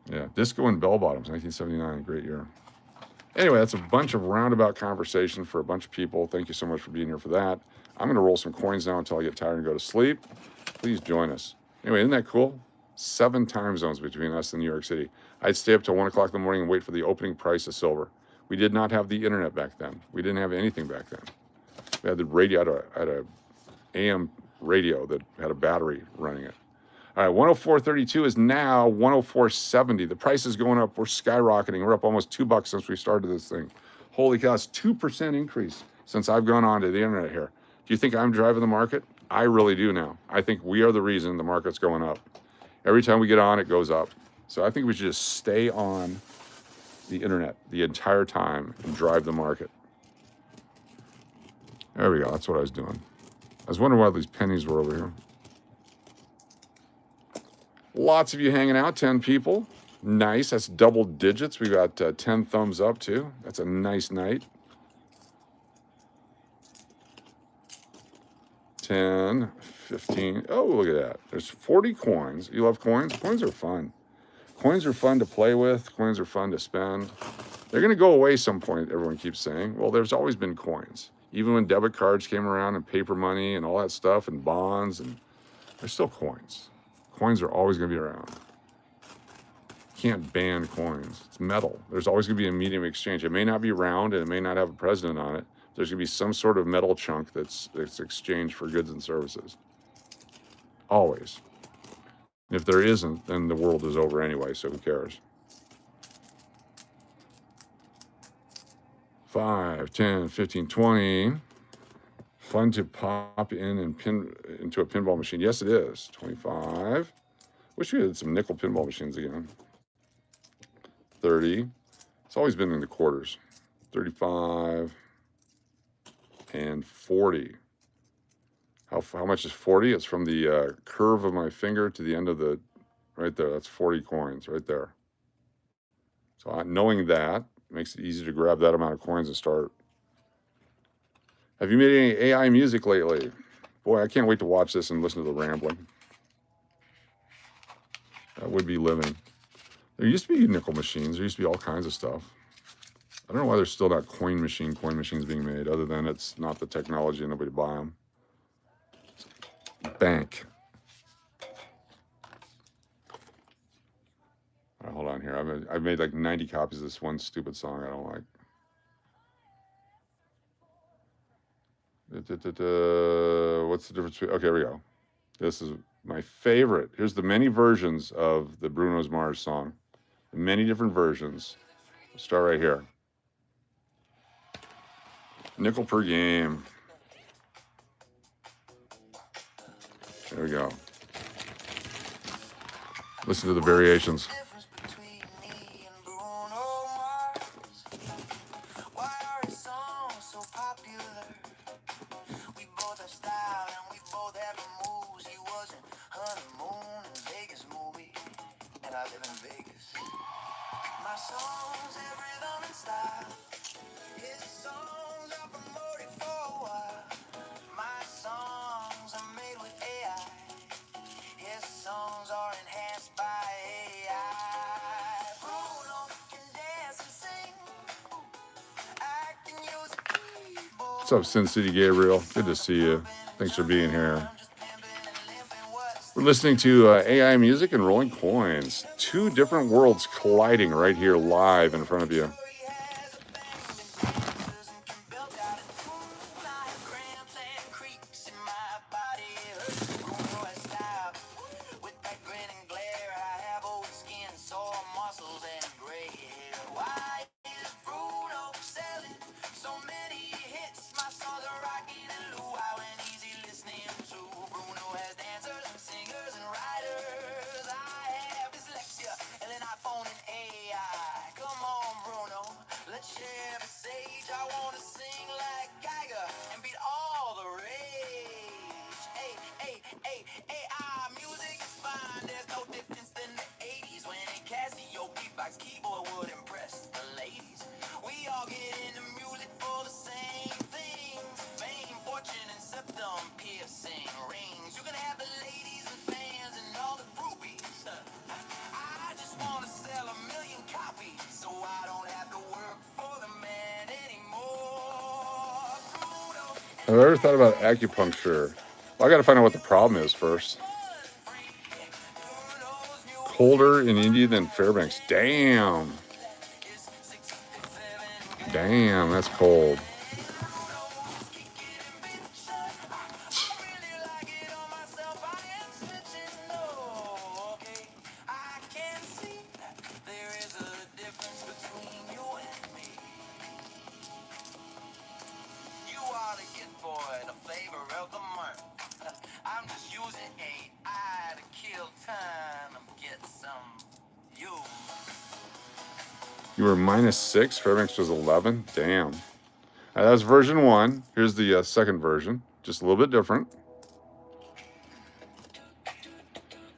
Yeah, disco and bell bottoms, 1979, great year. Anyway, that's a bunch of roundabout conversation for a bunch of people. Thank you so much for being here for that. I'm going to roll some coins now until I get tired and go to sleep. Please join us. Anyway, isn't that cool? 7 time zones between us and New York City. I'd stay up till 1 o'clock in the morning and wait for the opening price of silver. We did not have the internet back then. We didn't have anything back then. We had the radio, had a AM radio that had a battery running it. All right, 104.32 is now 104.70. The price is going up. We're skyrocketing. We're up almost $2 since we started this thing. Holy cow, it's 2% increase since I've gone on to the internet here. Do you think I'm driving the market? I really do now. I think we are the reason the market's going up. Every time we get on, it goes up. So I think we should just stay on the internet the entire time and drive the market. There we go. That's what I was doing. I was wondering why these pennies were over here. Lots of you hanging out, 10 people. Nice. That's double digits. We got 10 thumbs up, too. That's a nice night. 10, 15. Oh, look at that. There's 40 coins. You love coins? Coins are fun. Coins are fun to play with. Coins are fun to spend. They're going to go away some point, everyone keeps saying. Well, there's always been coins. Even when debit cards came around and paper money and all that stuff and bonds, and there's still coins. Coins are always going to be around. You can't ban coins. It's metal. There's always going to be a medium of exchange. It may not be round and it may not have a president on it. There's going to be some sort of metal chunk that's exchanged for goods and services. Always. If there isn't, then the world is over anyway, so who cares? 5, 10, 15, 20. Fun to pop in and pin into a pinball machine. Yes, it is. 25. Wish we had some nickel pinball machines again. 30. It's always been in the quarters. 35 and 40. How much is 40? It's from the curve of my finger to the end of the, right there. That's 40 coins right there. So knowing that makes it easy to grab that amount of coins and start. Have you made any AI music lately? Boy, I can't wait to watch this and listen to the rambling. That would be living. There used to be nickel machines. There used to be all kinds of stuff. I don't know why there's still not coin machines being made, other than it's not the technology and nobody buy them. Bank. All right, hold on here. I've made like 90 copies of this one stupid song I don't like. What's the difference between, okay, here we go. This is my favorite. Here's the many versions of the Bruno Mars song. Many different versions. We'll start right here. Nickel per game. There we go. Listen to the variations. and I live in Vegas. My songs have rhythm and style. His songs are promoted for a while. My songs are made with AI. His songs are enhanced by AI. Bruno can dance and sing. I can use a keyboard. What's up, Sin City Gabriel? Good to see you. Thanks for being here. We're listening to AI music and rolling coins. Two different worlds colliding right here live in front of you. Keyboard would impress the ladies. We all get into music for the same things. Fame, fortune, and septum piercing rings. You can have the ladies and fans and all the groupies. I just want to sell 1,000,000 copies, so I don't have to work for the man anymore. Have I ever thought about acupuncture? Well, I got to find out what the problem is first. Colder in India than Fairbanks. Damn. Damn, that's cold. I'm just using AI to kill time and get some you. You were -6. Fairbanks was 11. Damn. That's version 1. Here's the second version. Just a little bit different.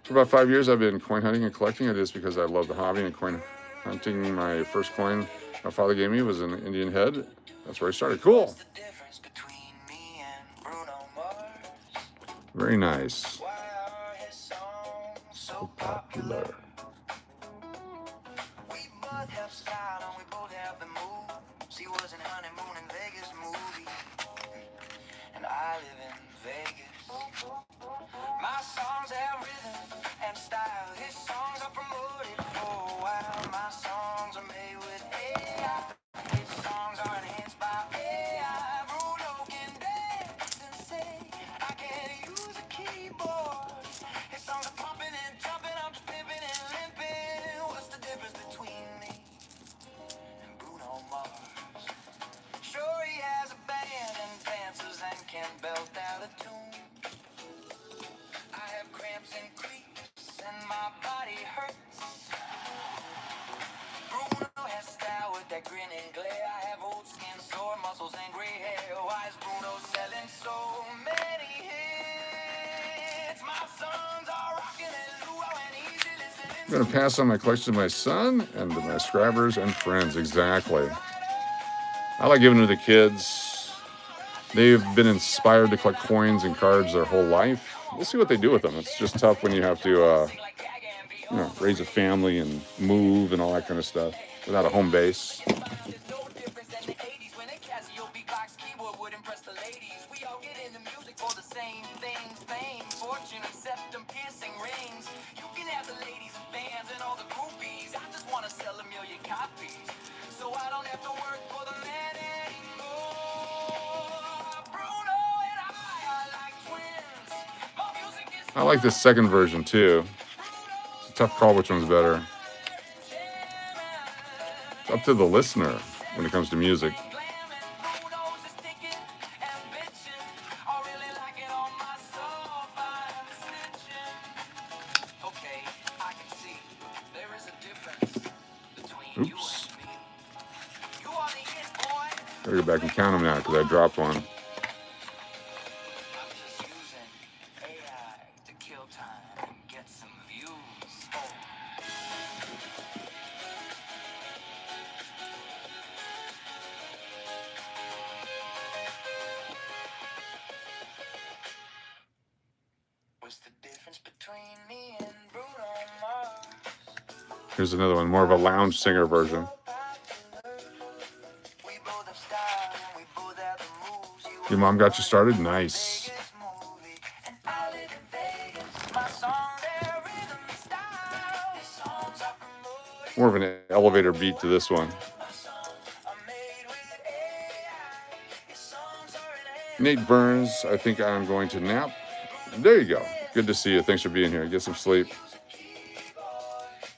For about 5 years, I've been coin hunting and collecting. I did this because I love the hobby and coin hunting. My first coin my father gave me was an Indian head. That's where I started. Cool. Very nice. So popular. We both have style and we both have the moves. She was in honeymoon in Vegas movie, and I live in Vegas. My songs have rhythm and style. His songs are promoted for a while. My songs are made with AI. His songs are enhanced by AI. Bruno can dance and sing. I can't use a keyboard. His songs are pumping and jumping. I'm just pimping and limping. What's the difference between me and Bruno Mars? Sure, he has a band and dances and can belt out a tune. I have cramps and creeps and my body hurts. Bruno has style with that grin and glare. I have old skin, sore muscles, and gray hair. Why is Bruno selling so many hits? My sons are rocking and luau and easy listening. I'm going to pass on my collection to my son and to my subscribers and friends. Exactly. I like giving to the kids. They've been inspired to collect coins and cards their whole life. We'll see what they do with them. It's just tough when you have to raise a family and move and all that kind of stuff without a home base. I like this second version too. It's a tough call which one's better. It's up to the listener when it comes to music. Oops. Gotta go back and count them now because I dropped one. difference between me and Bruno Mars? Here's another one, more of a lounge singer version. We both have style and we both have the moves. You Your mom got you started? Nice. movie and I live in Vegas. My songs, their rhythm and style. His songs are promoted. More of an elevator beat to this one. My songs are made with AI. His songs are enhanced. Nate Burns, I think I'm going to nap. There you go. Good to see you. Thanks for being here. Get some sleep.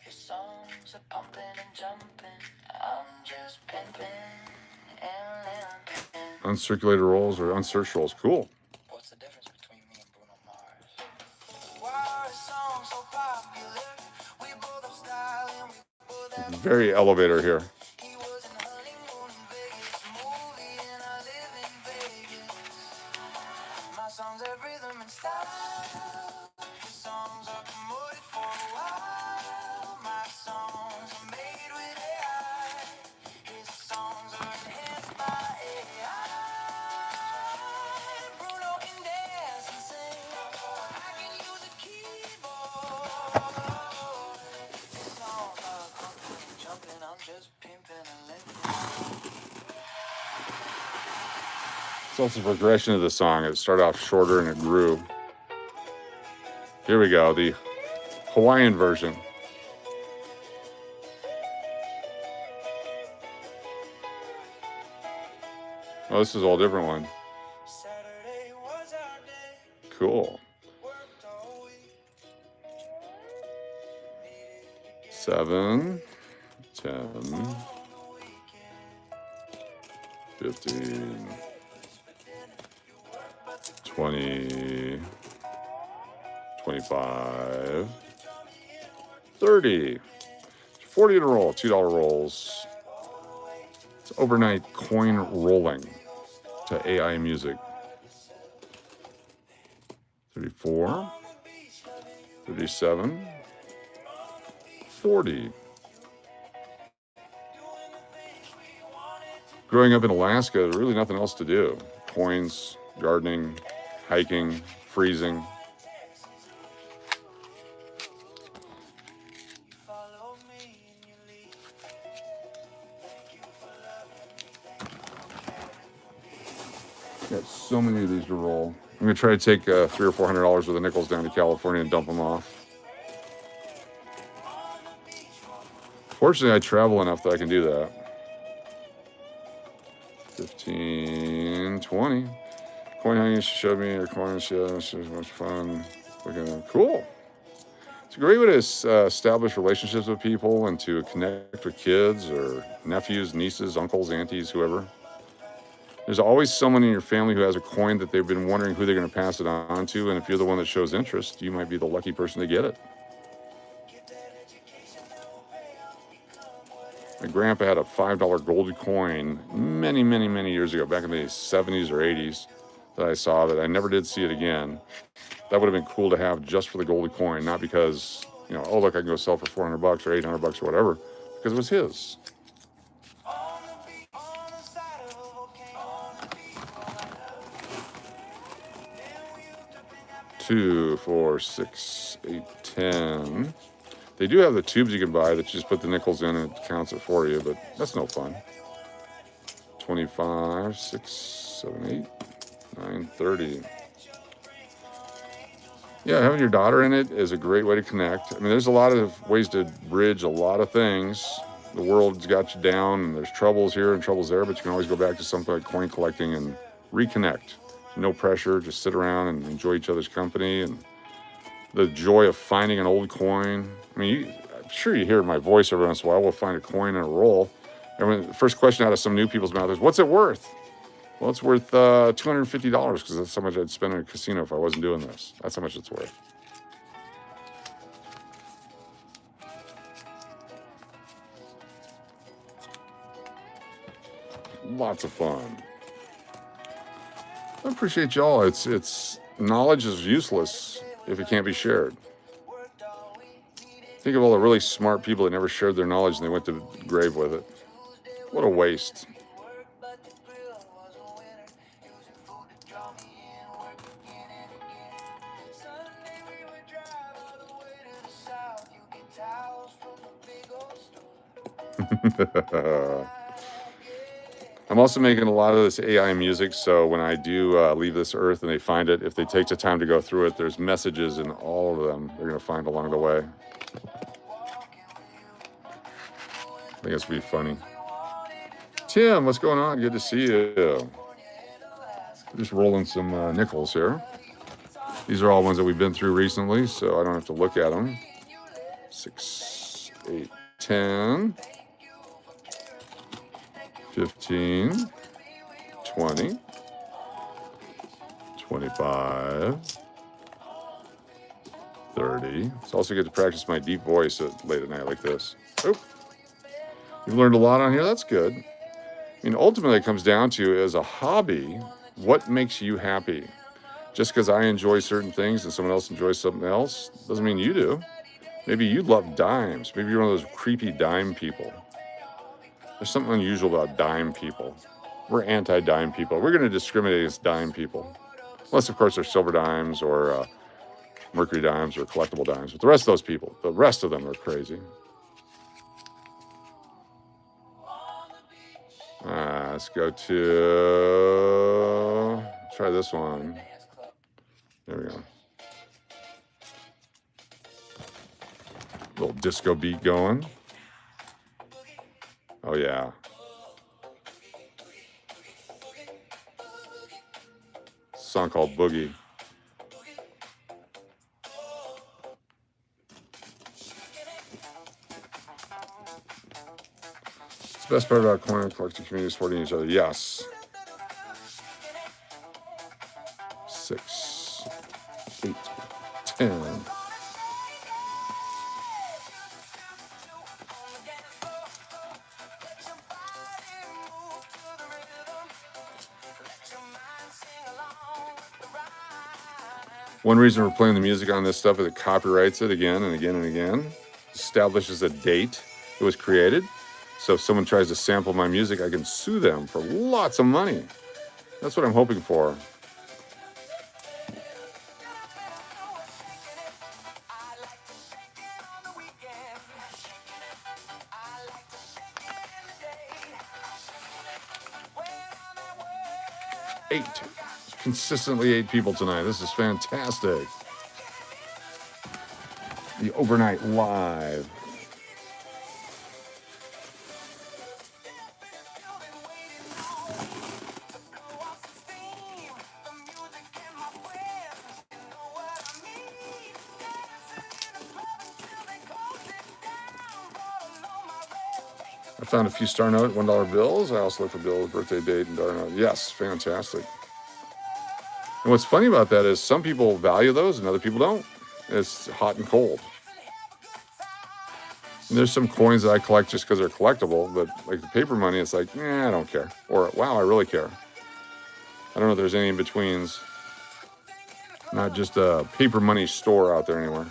His songs are pumping and jumping. I'm just pimping and limping. Uncirculated rolls or unsearched rolls. Cool. What's the difference between me and Bruno Mars? Why are his songs so popular? We both have style and we both have. Very elevator here. He was in honeymoon in Vegas, movie, and I live in Vegas. My songs have rhythm and style. His songs are promoted for a while. My songs are made with AI. His songs are enhanced by AI. Bruno can dance and sing. I can use a keyboard. His songs are pumping and jumping. I'm just pimping and limping. It's also the progression of the song. It started off shorter and it grew. Here we go, the Hawaiian version. Oh, this is a whole different one. Saturday was our day. Cool. Worked all week. 7, 10, On the weekend. 15, 20, 25, 30, 40 in a roll, $2 rolls. It's overnight coin rolling to AI music. 34, 37, 40. Growing up in Alaska, there was really nothing else to do. Coins, gardening, hiking, freezing. Follow me and you leave. Thank you for loving me. Thank you for caring for me. Got so many of these to roll. I'm gonna try to take $300 or $400 worth of nickels down to California and dump them off. Fortunately, I travel enough that I can do that. 15, 20. Coin hunting, she showed me her coins. Yeah, this was much fun. Cool. It's a great way to establish relationships with people and to connect with kids or nephews, nieces, uncles, aunties, whoever. There's always someone in your family who has a coin that they've been wondering who they're going to pass it on to, and if you're the one that shows interest, you might be the lucky person to get it. My grandpa had a $5 gold coin many, many, many years ago, back in the 70s or 80s, that I saw that I never did see it again. That would have been cool to have just for the gold coin, not because, oh, look, I can go sell for $400 or $800 or whatever, because it was his. On the side of a volcano. 2, 4, 6, 8, 10. They do have the tubes you can buy that you just put the nickels in and it counts it for you, but that's no fun. 25, 6, 7, 8, 9, 30. Yeah, having your daughter in it is a great way to connect. I mean, there's a lot of ways to bridge a lot of things. The world's got you down, and there's troubles here and troubles there, but you can always go back to something like coin collecting and reconnect. No pressure, just sit around and enjoy each other's company and the joy of finding an old coin. I mean, I'm sure you hear my voice every once in a while. We'll find a coin in a roll. And the first question out of some new people's mouth is, what's it worth? Well, it's worth $250 because that's how much I'd spend in a casino if I wasn't doing this. That's how much it's worth. Lots of fun. I appreciate y'all. It's knowledge is useless if it can't be shared. Think of all the really smart people that never shared their knowledge and they went to the grave with it. What a waste. I'm also making a lot of this AI music, so when I do leave this earth and they find it, if they take the time to go through it, there's messages in all of them they're going to find along the way. I think it's going to be funny. Tim, what's going on? Good to see you. Just rolling some nickels here. These are all ones that we've been through recently, so I don't have to look at them. 6, 8, 10, 15, 20, 25, 30. It's also good to practice my deep voice late at night like this. Oh, you've learned a lot on here. That's good. I mean, ultimately, it comes down to, as a hobby, what makes you happy? Just because I enjoy certain things and someone else enjoys something else doesn't mean you do. Maybe you love dimes. Maybe you're one of those creepy dime people. There's something unusual about dime people. We're anti-dime people. We're going to discriminate against dime people. Unless, of course, they're silver dimes or mercury dimes or collectible dimes. But the rest of those people, the rest of them are crazy. Let's go to... Try this one. There we go. Little disco beat going. Oh, yeah. Song called Boogie. It's the best part about coin collecting community supporting each other. Yes. 6, 8, 10. One reason we're playing the music on this stuff is it copyrights it again and again and again. Establishes a date it was created. So if someone tries to sample my music, I can sue them for lots of money. That's what I'm hoping for. Consistently 8 people tonight. This is fantastic. The overnight live. I found a few star note $1 bills. I also look for bills, birthday date, and dollar note. Yes, fantastic. And what's funny about that is some people value those and other people don't. It's hot and cold. And there's some coins that I collect just because they're collectible, but like the paper money, it's like, I don't care. Or, wow, I really care. I don't know if there's any in-betweens. Not just a paper money store out there anywhere.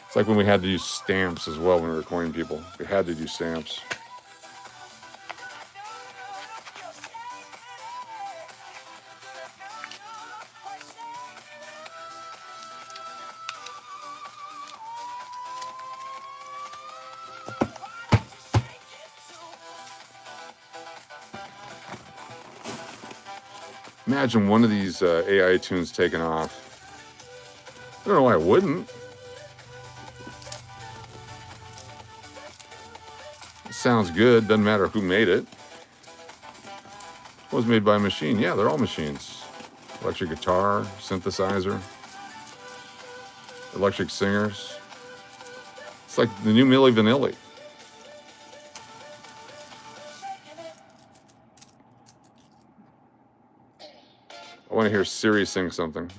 It's like when we had to use stamps as well when we were coining people. We had to do stamps. Imagine one of these AI tunes taking off. I don't know why it wouldn't. It sounds good. Doesn't matter who made it. It was made by a machine. Yeah, they're all machines. Electric guitar, synthesizer, electric singers. It's like the new Milli Vanilli. I want to hear Siri sing something.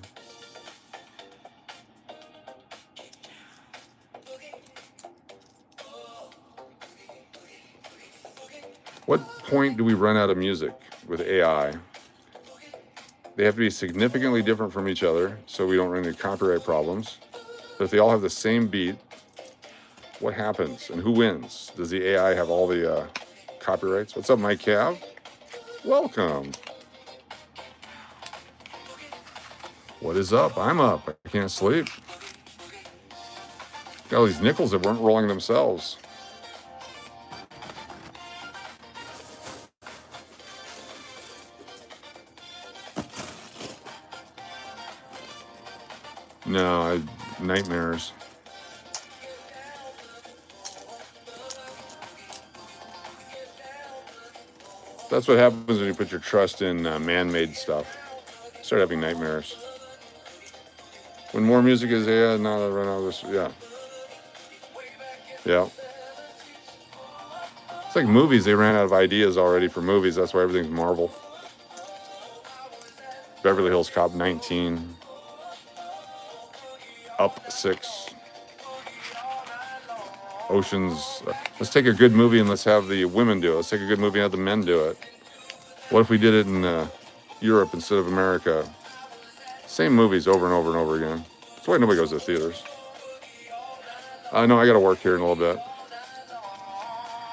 What point do we run out of music with AI? They have to be significantly different from each other so we don't run into copyright problems. But if they all have the same beat, what happens and who wins? Does the AI have all the copyrights? What's up, Mike Cav? Welcome. What is up? I'm up. I can't sleep. Got all these nickels that weren't rolling themselves. No, nightmares. That's what happens when you put your trust in man-made stuff. Start having nightmares. When more music is, yeah, now I run out of this, yeah. Yeah. It's like movies. They ran out of ideas already for movies. That's why everything's Marvel. Beverly Hills Cop 19. Up 6. Oceans. Let's take a good movie and let's have the women do it. Let's take a good movie and have the men do it. What if we did it in Europe instead of America? Same movies over and over and over again. That's why nobody goes to the theaters. I know I got to work here in a little bit.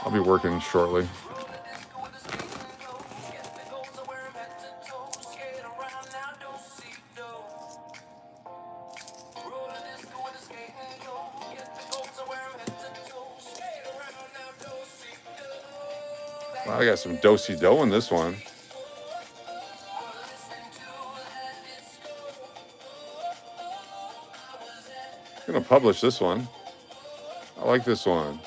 I'll be working shortly. Wow, I got some do-si-do in this one. I'm going to publish this one. I like this one.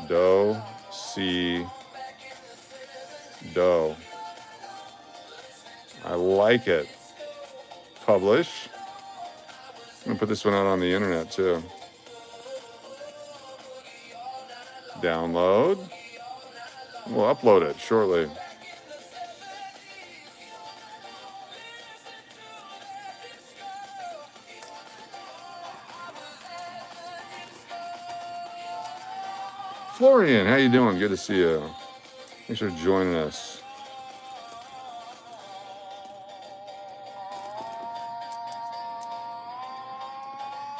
Do, si, do. I like it. Publish. I'm going to put this one out on the internet too. Download. We'll upload it shortly. Florian, how you doing? Good to see you. Thanks for joining us.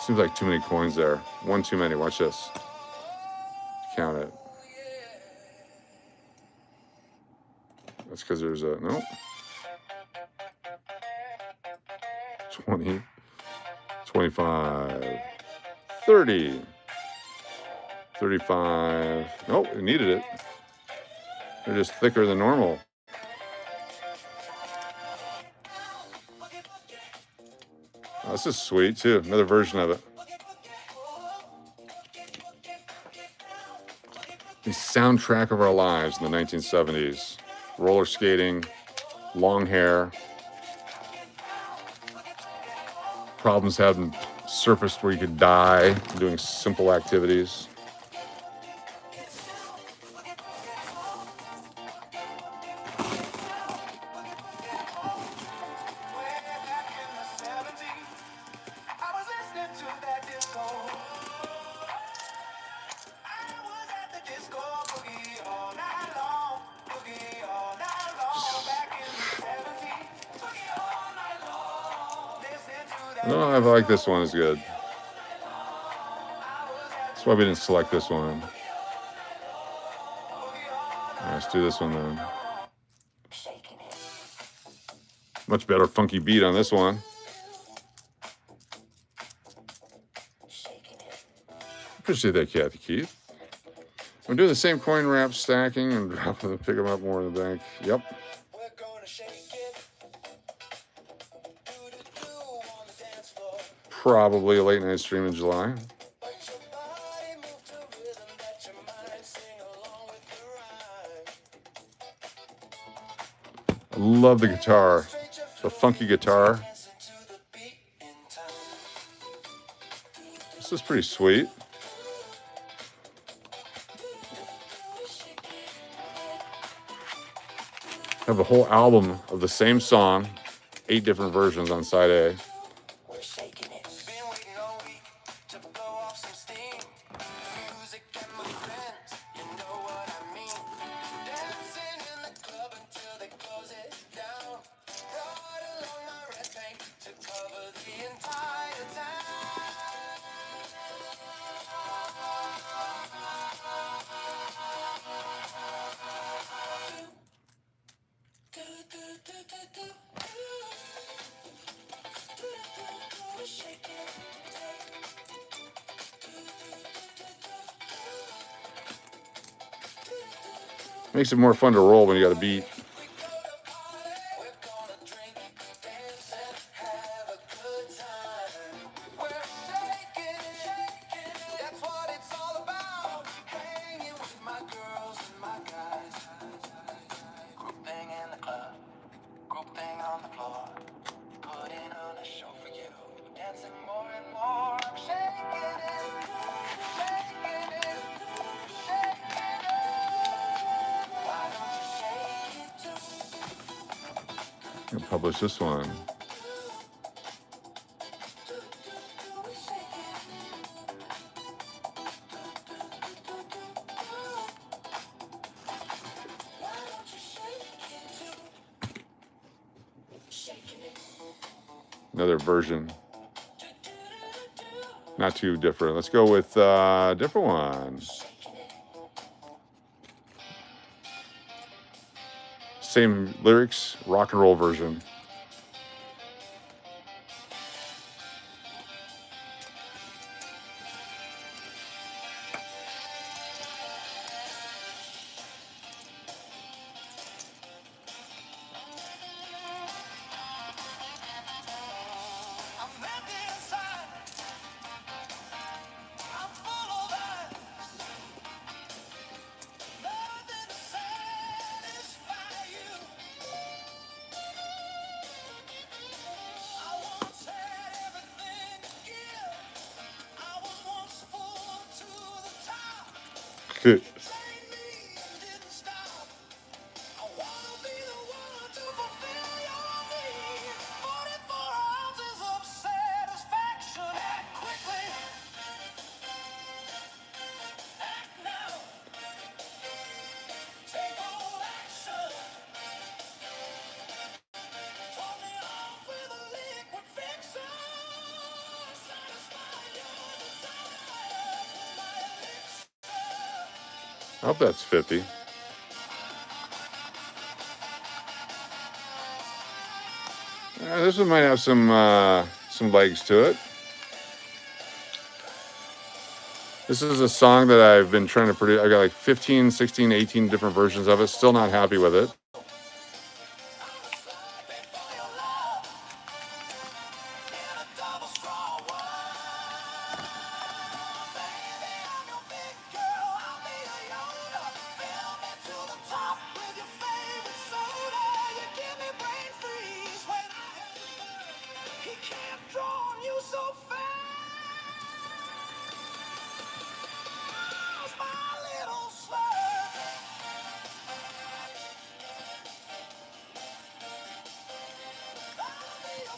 Seems like too many coins there. One too many. Watch this. Count it. That's because there's a, no. 20, 25, 30, 35. Nope, it needed it. They're just thicker than normal. Oh, this is sweet too. Another version of it. The soundtrack of our lives in the 1970s. Roller skating, long hair. Problems hadn't surfaced where you could die doing simple activities. No, I like this one is good. That's why we didn't select this one. Let's do this one then. Much better funky beat on this one. Appreciate that, Kathy Keith. I'm doing the same coin wrap stacking and dropping them, pick them up more in the bank. Yep. Probably a late night stream in July. I love the guitar. The funky guitar. This is pretty sweet. I have a whole album of the same song, 8 different versions on side A. Makes it more fun to roll when you got a beat. I'll publish this one. Another version. Not too different. Let's go with a different one. Same lyrics, rock and roll version. I hope that's 50. This one might have some legs to it. This is a song that I've been trying to produce. I got like 15, 16, 18 different versions of it. Still not happy with it.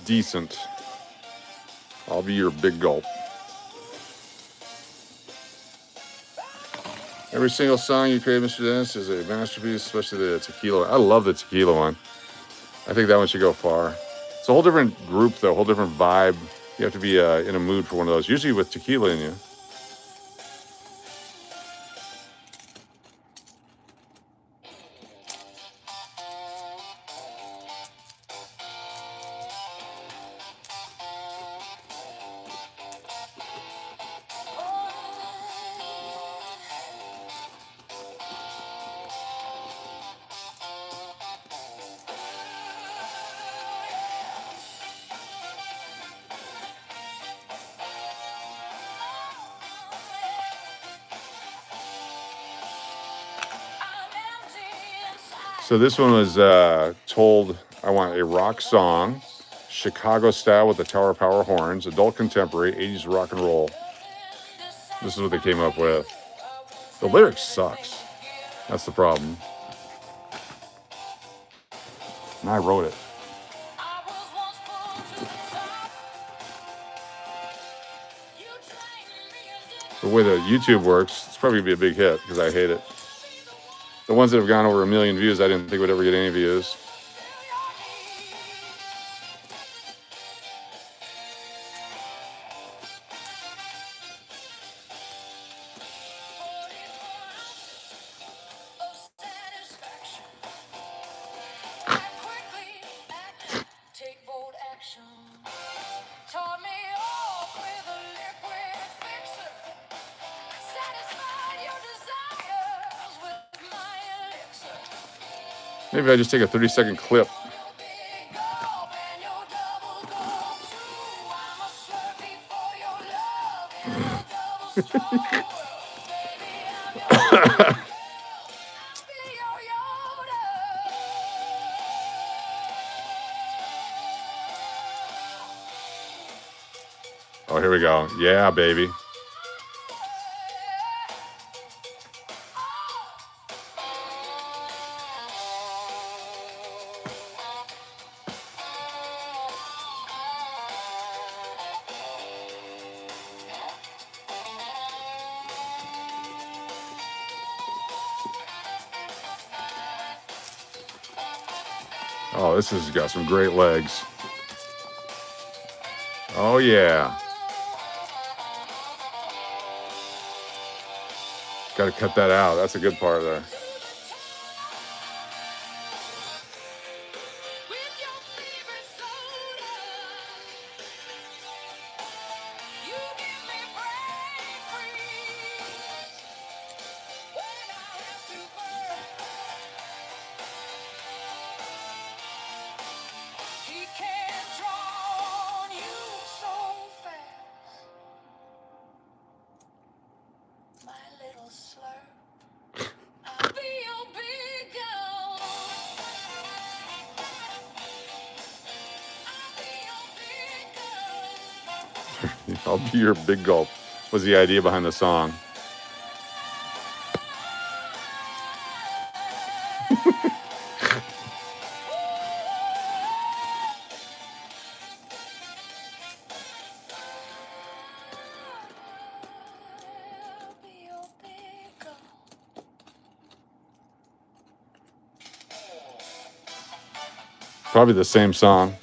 Decent. I'll be your big gulp. Every single song you create, Mr. Dennis, is a masterpiece, especially the tequila. I love the tequila one. I think that one should go far. It's a whole different group, though, a whole different vibe. You have to be in a mood for one of those, usually with tequila in you. So this one was told, I want a rock song, Chicago style with the Tower Power horns, adult contemporary, 80s rock and roll. This is what they came up with. The lyrics sucks. That's the problem. And I wrote it. The way the YouTube works, it's probably going to be a big hit because I hate it. The ones that have gone over 1 million views, I didn't think would ever get any views. Maybe I just take a 30-second clip. Oh, here we go. Yeah, baby. Oh, this has got some great legs. Oh, yeah. Got to cut that out. That's a good part there. I'll be your big gulp was the idea behind the song. Probably the same song.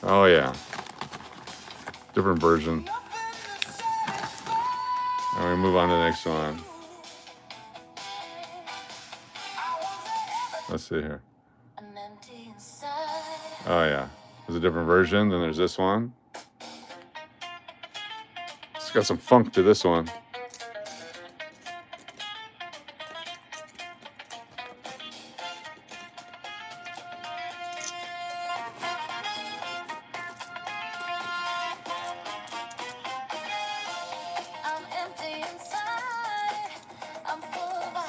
Oh, yeah. Different version. And we move on to the next one. Let's see here. Oh, yeah. There's a different version. Then there's this one. It's got some funk to this one.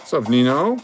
What's up, Nino?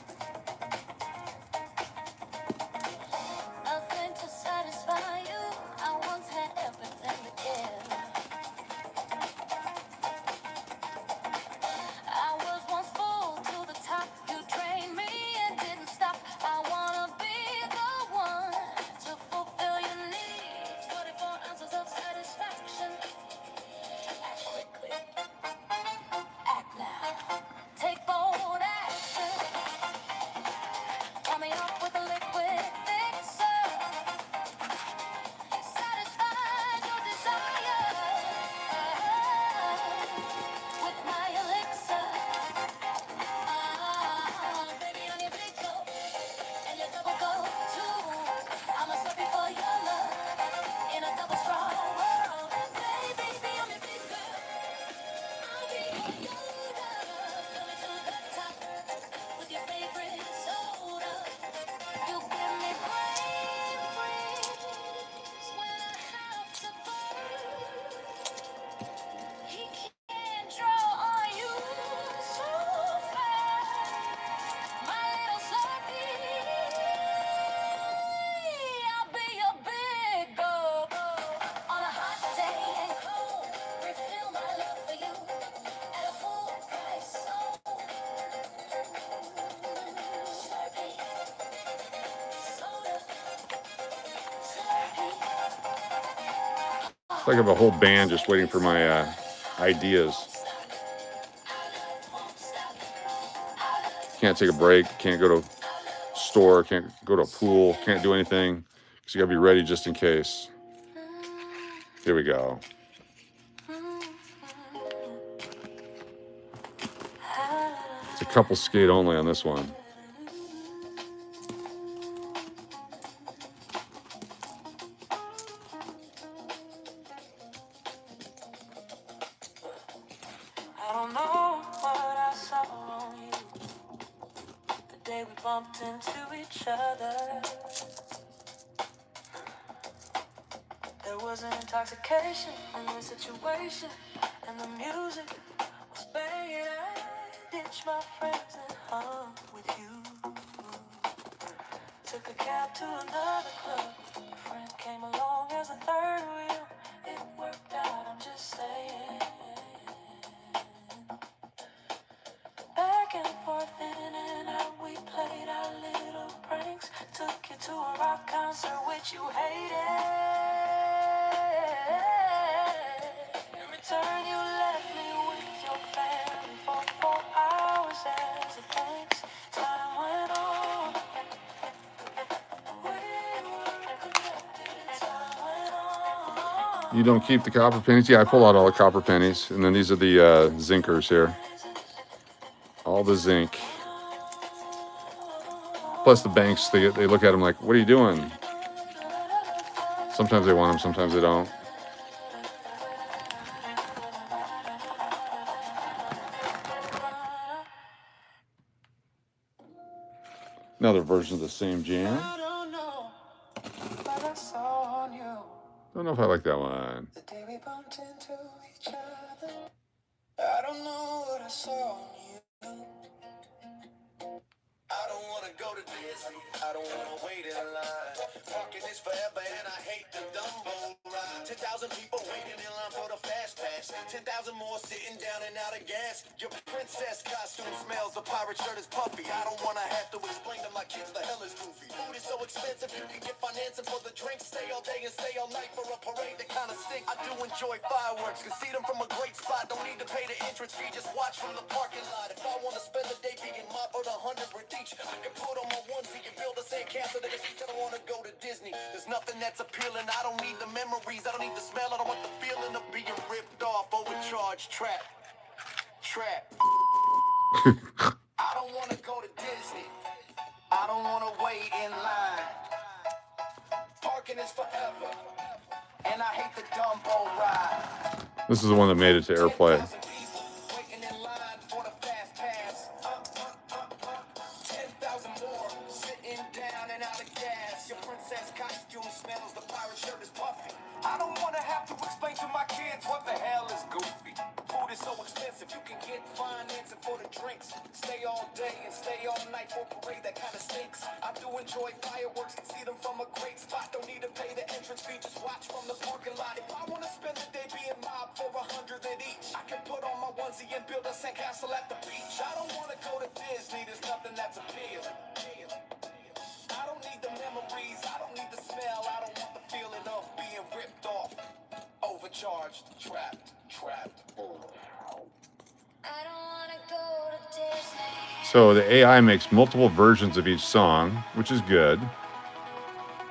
It's like I have a whole band just waiting for my ideas. Can't take a break, can't go to store, can't go to a pool, can't do anything. So you gotta be ready just in case. Here we go. It's a couple skate only on this one. I don't know what I saw on you the day we bumped into each other. There was an intoxication in the situation, and the music was banging. I ditched my friends and hung with you. Took a cab to another club. A friend came along as a third wheel. It worked out, I'm just saying. Back and forth, in and out, we played our little pranks. Took you to You don't keep the copper pennies? Yeah, I pull out all the copper pennies. And then these are the zinkers here. All the zinc. Plus the banks, they look at them like, what are you doing? Sometimes they want them, sometimes they don't. Another version of the same jam. Don't know if I like that one. The day we bumped into each other, I don't know what I saw in you. I don't wanna go to Disney, I don't wanna wait in line. Parking is forever and I hate the Dumbo ride. 10,000 people waiting in line for the fast pass. 10,000 more sitting down and out of gas. Your princess costume smells, the pirate shirt is puffy. I don't wanna have to explain to my kids the hell is goofy. Food is so expensive, you can get financing for the drinks. Stay all day and stay all night for a parade that kinda stinks. I do enjoy fireworks, can see them from a great spot. Don't need to pay the entrance fee, just watch from the parking lot. If I wanna spend the day being mopped for 100 with each, I can put on my onesie and build a sandcastle. They just don't wanna go to Disney. There's nothing that's appealing. I don't need the memories, I don't need the smell, I don't want the feeling of being ripped off, overcharged, trapped. I don't wanna go to Disney. I don't wanna wait in line. Parking is forever, and I hate the Dumbo ride. This is the one that made it to airplay. 10,000 people waiting in line for the fast pass. 10,000 more sitting down and out of gas. Your princess costume smells, the pirate shirt is puffy. I don't wanna have to explain to my kids what the hell is goofy. Food is so expensive, you can get financing for the drinks. Stay all day and stay all night for a parade that kinda stinks. I do enjoy fireworks, can see them from a great spot. Don't need to pay the entrance fee, just watch from the parking lot. If I wanna spend the day being mobbed for 100 at each, I can put on my onesie and build a sandcastle at the beach. I don't wanna go to Disney, there's nothing that's appealing. I don't need the memories, I don't need the smell, I don't want the feeling of being ripped off, overcharged, trapped. I don't wanna go to Disney. So the AI makes multiple versions of each song, which is good. All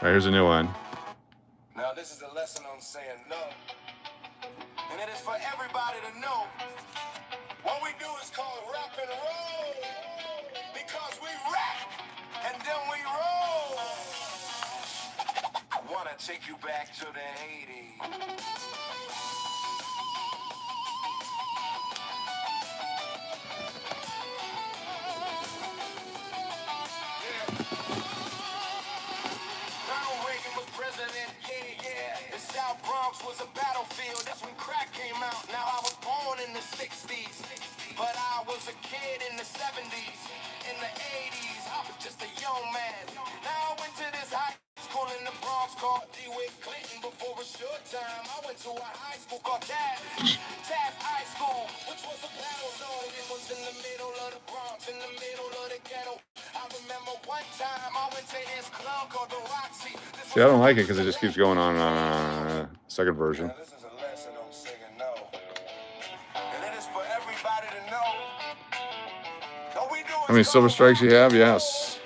right, here's a new one. Now this is a lesson on saying no. And it is for everybody to know. What we do is called rock and roll. Because we rap and then we roll. I wanna take you back to the 80s. Was a battlefield, that's when crack came out. Now I was born in the 60s, but I was a kid in the 70s. In the 80s, I was just a young man. Now I went to this high school in the Bronx called DeWitt Clinton. Before a short time, I went to a high school called Taft High School, which was a battle zone. It was in the middle of the Bronx, in the middle of the ghetto. I remember one time I went to this club called the Roxy. See, I don't like it because it just keeps going on second version. Now, this is a lesson on saying no. And it is for everybody to know. All we do is How many silver strikes you have? Yes.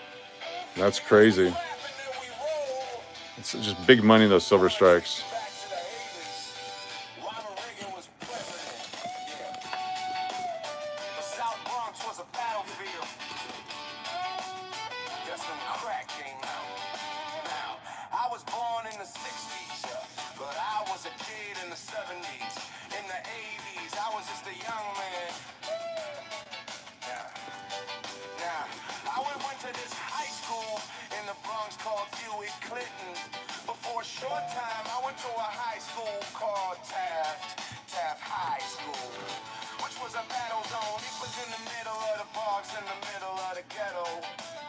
That's crazy. clap and then we roll. It's just big money, those silver strikes. Back to the 80s. Ronald Reagan was president. Yeah. The South Bronx was a battlefield. That's when crack came out. Now, I was born in the 60s, but I was a kid in the 70s. In the 80s, I was just a young man. Now, I went to this high school in the Bronx called DeWitt Clinton. Before a short time, I went to a high school called Taft High School, which was a battle zone. It was in the middle of the Bronx, in the middle of the ghetto.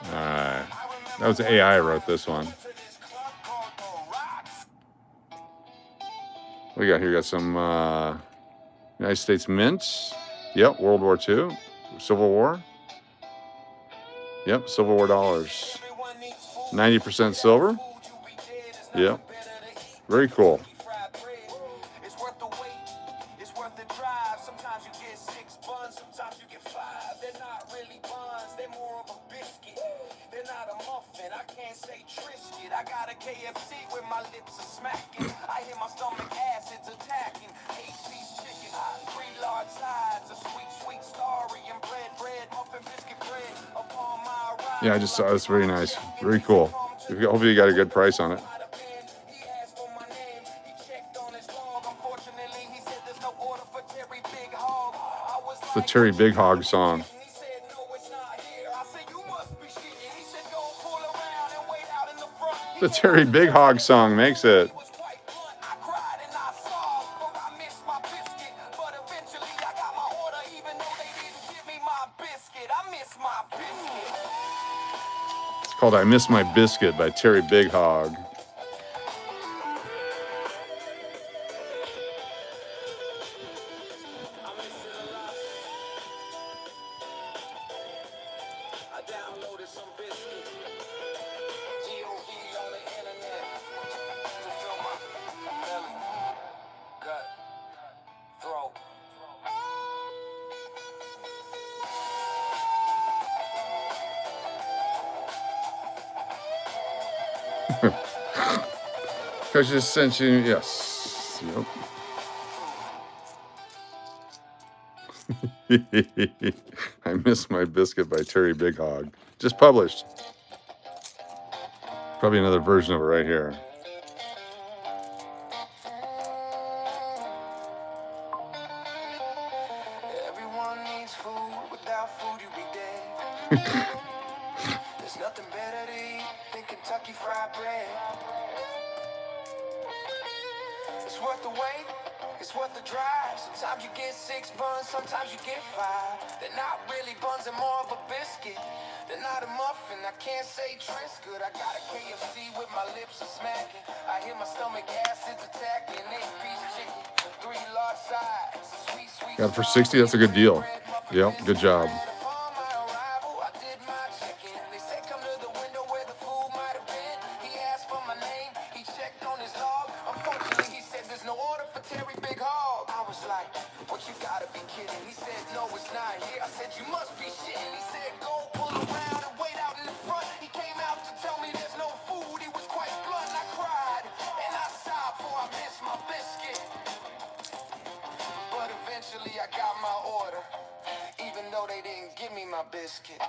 All right. That was AI wrote this one. Went to this club called the Rocks. What do you got here? You got some United States mints. Yep, World War II. Civil War. Yep, Civil War dollars. 90% silver. Yep. Very cool. It's worth the wait, it's worth the drive. Sometimes you get 6 buns, sometimes you get 5. They're not really buns, they're more of a biscuit. They're not a muffin, I can't say Triscuit. I got a KFC where my lips are smacking. I hear my stomach acid Yeah, I just saw this. Very nice. Very cool. Hopefully you got a good price on it. It's the Terry Big Hog song. The Terry Big Hog song makes it. It's called I Miss My Biscuit by Terry Big Hog. I downloaded some biscuit. G-O-V on the internet to fill my belly, gut, throat. I just sent you, yes. Yep. I Miss My Biscuit by Terry Big Hog. Just published. Probably another version of it right here. Everyone needs food. Without food, you be dead. There's nothing better to eat than Kentucky Fried Bread. It's worth the wait. It's worth the drive. Sometimes you get 6 buns, sometimes you get 5. They're not really buns, they're more of a biscuit. They're not a muffin, I can't say Triscuit. I got a KFC with my lips are smacking. I hear my stomach acids attacking. 8-piece chicken, 3 large sides. Sweet, sweet. Got it for 60. That's a good deal. Yep, good job. Upon my arrival, I did my check-in. They said come to the window where the food might have been. He asked for my name, he checked on his log. Unfortunately, he said there's no order for Terry Big Hog. I was like, what, you gotta be kidding. He said, no, it's not here. I said, you must be shitting. He said, go pull around and wait out in the front. He came out to tell me there's no food. He was quite blunt. I cried and I sobbed for I missed my biscuit. But eventually I got my order, even though they didn't give me my biscuit.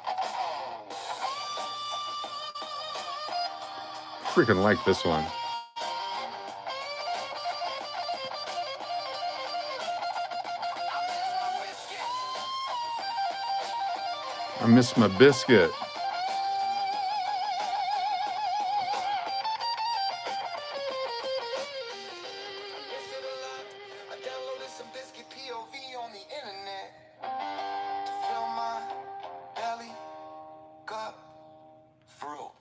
Freaking like this one. I Miss My Biscuit. I downloaded some biscuit POV on the internet to fill my belly, gut, fruit.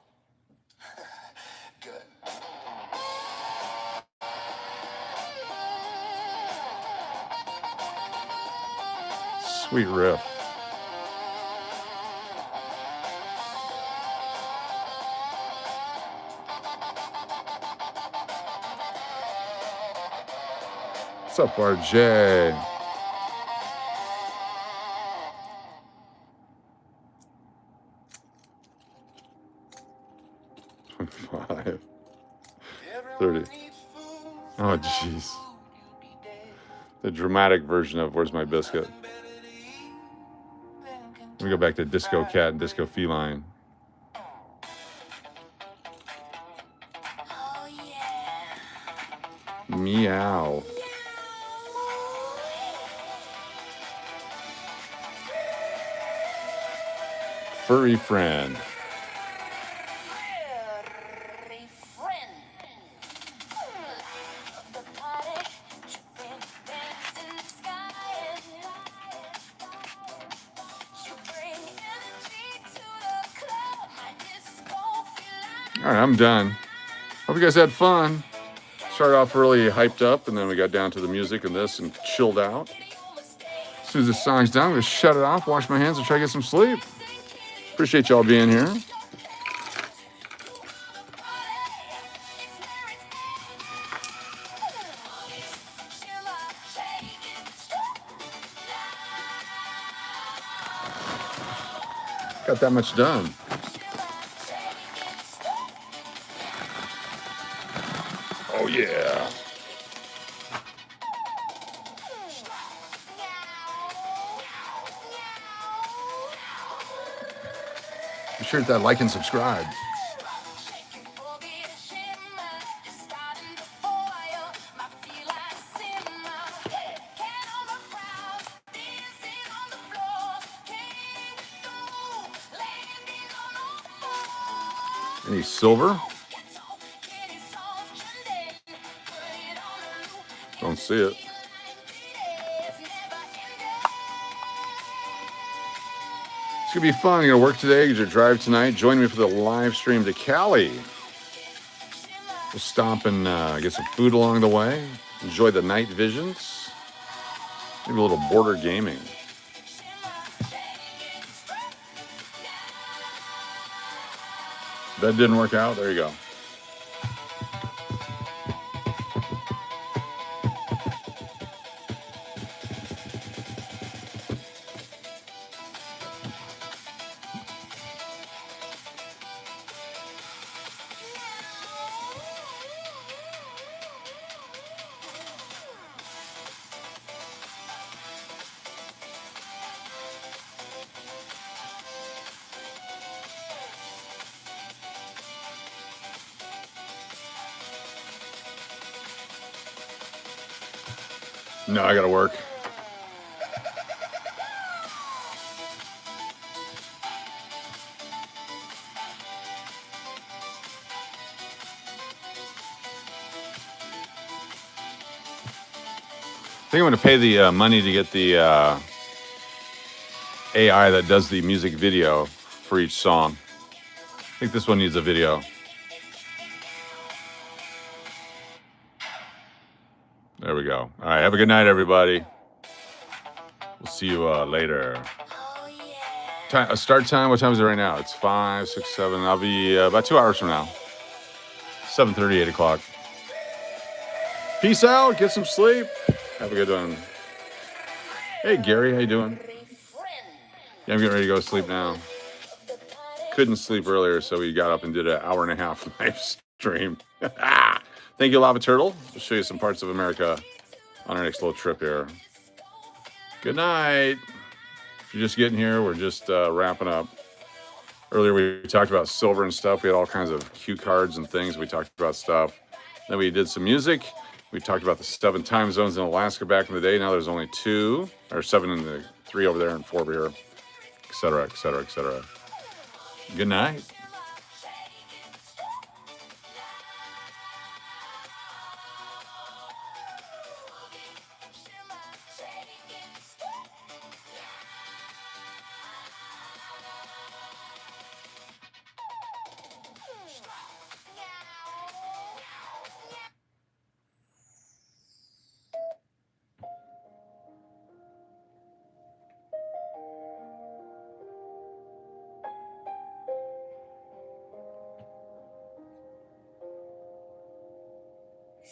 Good. Sweet riff. What's up, RJ? Five. 30. Oh, jeez. The dramatic version of Where's My Biscuit? Let me go back to Disco Cat and Disco Feline. Oh yeah. Meow. Furry friend. Furry friend. The party, tripping, dance in the sky and you bring energy to the club. My disco feline. All right, I'm done. Hope you guys had fun. Started off really hyped up, and then we got down to the music and this and chilled out. As soon as this song's done, I'm going to shut it off, wash my hands, and try to get some sleep. Appreciate y'all being here. Got that much done. Oh, yeah. sure to hit that like and subscribe. Any silver? Don't see it. It's gonna be fun. You're gonna work today. You're gonna drive tonight. Join me for the live stream to Cali. We'll stop and get some food along the way. Enjoy the night visions. Maybe a little border gaming. That didn't work out. There you go. No, I gotta work. I think I'm gonna pay the money to get the AI that does the music video for each song. I think this one needs a video. There we go. All right, have a good night, everybody. We'll see you later. Start time, what time is it right now? It's 5, 6, 7. I'll be about 2 hours from now. 7:30, 8 o'clock. Peace out, get some sleep. Have a good one. Hey, Gary, how you doing? Yeah, I'm getting ready to go to sleep now. Couldn't sleep earlier, so we got up and did an hour and a half live stream. Thank you, Lava Turtle. We'll show you some parts of America on our next little trip here. Good night. If you're just getting here, we're just wrapping up. Earlier, we talked about silver and stuff. We had all kinds of cue cards and things. We talked about stuff. Then we did some music. We talked about the 7 time zones in Alaska back in the day. Now there's only 2, or 7 in the 3 over there and 4 over here, et cetera, et cetera, et cetera. Good night.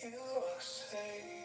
You say